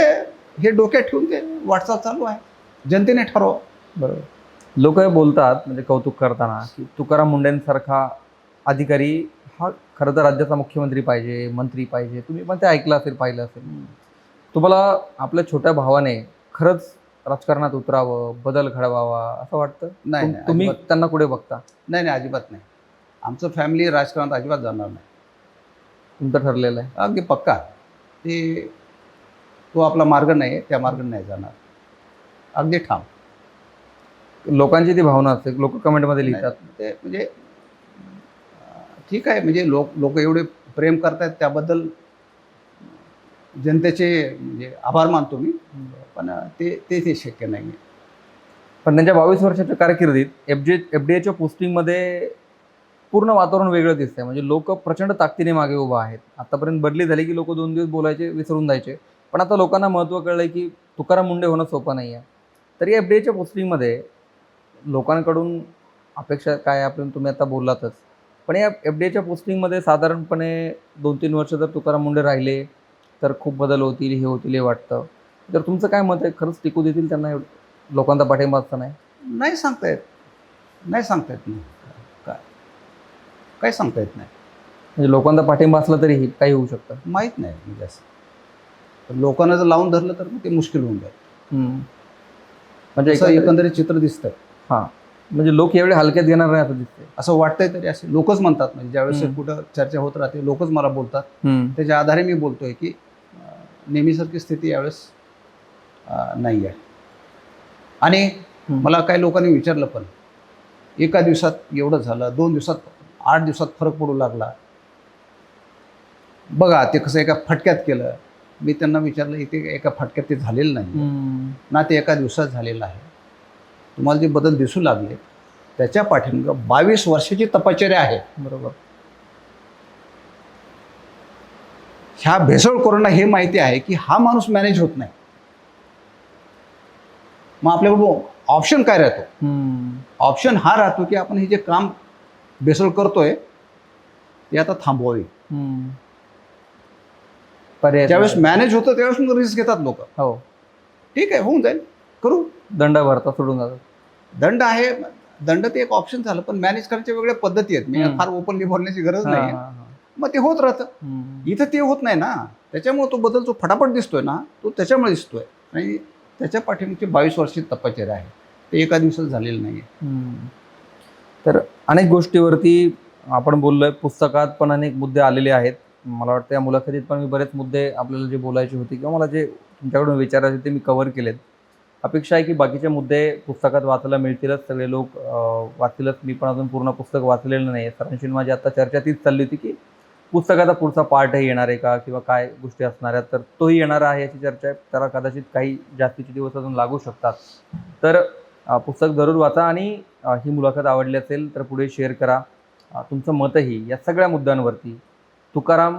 हे डोक्यात ठेवून ते वाटचाल चालू आहे. जनतेने ठरवा. बरोबर. लोक हे बोलतात म्हणजे कौतुक करताना की तुकाराम मुंडेंसारखा अधिकारी हा खरं तर राज्याचा मुख्यमंत्री पाहिजे, मंत्री पाहिजे. तुम्ही पण ते ऐकलं असेल, पाहिलं असेल. तुम्हाला आपल्या छोट्या भावाने खरंच राजकारणात उतरावं, बदल घडवावा असं वाटतं? नाही, तुम्ही अजिबात. त्यांना कुठे बघता? नाही, अजिबात नाही. आमचं फॅमिली राजकारणात अजिबात जाणार नाही. तुमचं ठरलेलं आहे? अगदी पक्का. तो आपला मार्ग नाही आहे, त्या मार्गाने नाही जाणार. अगदी ठाम. लोकांची ती भावना असते, लोक कमेंटमध्ये लिहितात. ते म्हणजे ठीक आहे, म्हणजे लोक एवढे प्रेम करतायत त्याबद्दल जनतेचे म्हणजे आभार मानतो मी. पण ते शक्य नाही आहे. पण त्यांच्या 22 वर्षाच्या कारकिर्दीत FDAच्या पोस्टिंगमध्ये पूर्ण वातावरण वेगळं दिसतंय. म्हणजे लोक प्रचंड ताकदीने मागे उभा आहेत. आतापर्यंत बदली झाली की लोक 2 दिवस बोलायचे, विसरून जायचे. पण आता लोकांना महत्त्व कळलंय की तुकाराम मुंडे होणं सोपं नाही आहे. तरी FDAच्या पोस्टिंगमध्ये लोकांकडून अपेक्षा काय आहे आपण तुम्ही आता बोललातच. पण या FDAच्या पोस्टिंगमध्ये साधारणपणे 2-3 वर्ष जर तुकाराम मुंडे राहिले तर खूप बदल होतील, हे होतील हे वाटतं. तर तुमचं काय मत आहे? खरंच टिकू देतील त्यांना लोकांचा पाठिंबा असता? नाही सांगता येत. नाही काय सांगता येत नाही. म्हणजे लोकांचा पाठिंबा असला तरी काही होऊ शकतं? माहीत नाही म्हणजे असं. तर लोकांना जर लावून धरलं तर ते मुश्किल होऊन जाईल. म्हणजे एकंदरीत चित्र दिसतंय. हां, म्हणजे लोक यावेळी हलक्यात घेणार नाही असं दिसतंय. असं वाटतंय तरी असे लोकच म्हणतात. म्हणजे ज्यावेळेस कुठं चर्चा होत राहते लोकच मला बोलतात. त्याच्या आधारे मी बोलतोय की नेहमीसारखी स्थिती यावेळेस नाही आहे. आणि मला काही लोकांनी विचारलं पण एका दिवसात एवढं झालं, 2 दिवसात, 8 दिवसात फरक पडू लागला. बघा ते कसं एका फटक्यात केलं. मी त्यांना विचारलं इथे एका फटक्यात ते झालेलं नाही ना, ते एका दिवसात झालेलं आहे. तुम्हाला जे बदल दिसू लागले त्याच्या पाठीमागे 22 वर्षाची तपश्चर्या आहे. बरोबर. ह्या भेसळखोरांना हे माहिती आहे की हा माणूस मॅनेज होत नाही. मग आपल्याकडून ऑप्शन काय राहतो? हम्म. ऑप्शन हा राहतो की आपण हे जे काम बेसळ करतोय ते आता थांबवावे. हम्म. पर्याय ज्यावेळेस मॅनेज होतं त्यावेळेस मग रिस्क घेतात लोक. हो, ठीक आहे, होऊन जाईल, करू. दंड भरता सोडून जातात. दंड आहे, दंड ते एक ऑप्शन झालं, पण मॅनेज करण्याच्या वेगळ्या पद्धती आहेत. मी हम्म. फार ओपनली बोलण्याची गरज हा, नाही. हा, हा. मग ते होत राहतं. हम्म. इथं ते होत नाही ना, त्याच्यामुळे तो बदल जो फटाफट दिसतोय ना, तो त्याच्यामुळे दिसतोय. आणि त्याच्या पाठीमागची 22 वर्षी तपश्चर्या आहे, ते एका दिवसात झालेलं नाही आहे. हम्म. तर अनेक गोष्टीवरती आपण बोललोय, पुस्तकात पण अनेक मुद्दे आलेले आहेत. मला वाटतं या मुलाखतीत पण मी बरेच मुद्दे आपल्याला जे बोलायचे होते किंवा मला जे तुमच्याकडून विचारायचे ते मी कव्हर केलेत. अपेक्षा आहे की बाकीचे मुद्दे पुस्तकात वाचायला मिळतीलच, सगळे लोक वाचतीलच. मी पण अजून पूर्ण पुस्तक वाचलेलं नाही आहे. सरांशी माझी आता चर्चा तीच चालली होती की पुस्तकाचा पुढचा पार्टही येणार आहे का किंवा काय गोष्टी असणार आहेत, तर तोही येणार आहे याची चर्चा आहे. त्याला कदाचित काही जास्तीचे दिवस अजून लागू शकतात. तर पुस्तक जरूर वाचा आणि ही मुलाखत आवडली असेल तर पुढे शेअर करा. तुमचं मतही या सगळ्या मुद्द्यांवरती, तुकाराम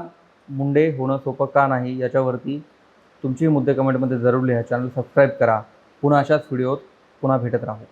मुंडे होणं सोपं का नाही याच्यावरती तुमचे मुद्दे कमेंटमध्ये जरूर लिहा. चॅनल सबस्क्राईब करा. पुन्हा अशाच व्हिडिओत पुन्हा भेटत राहू.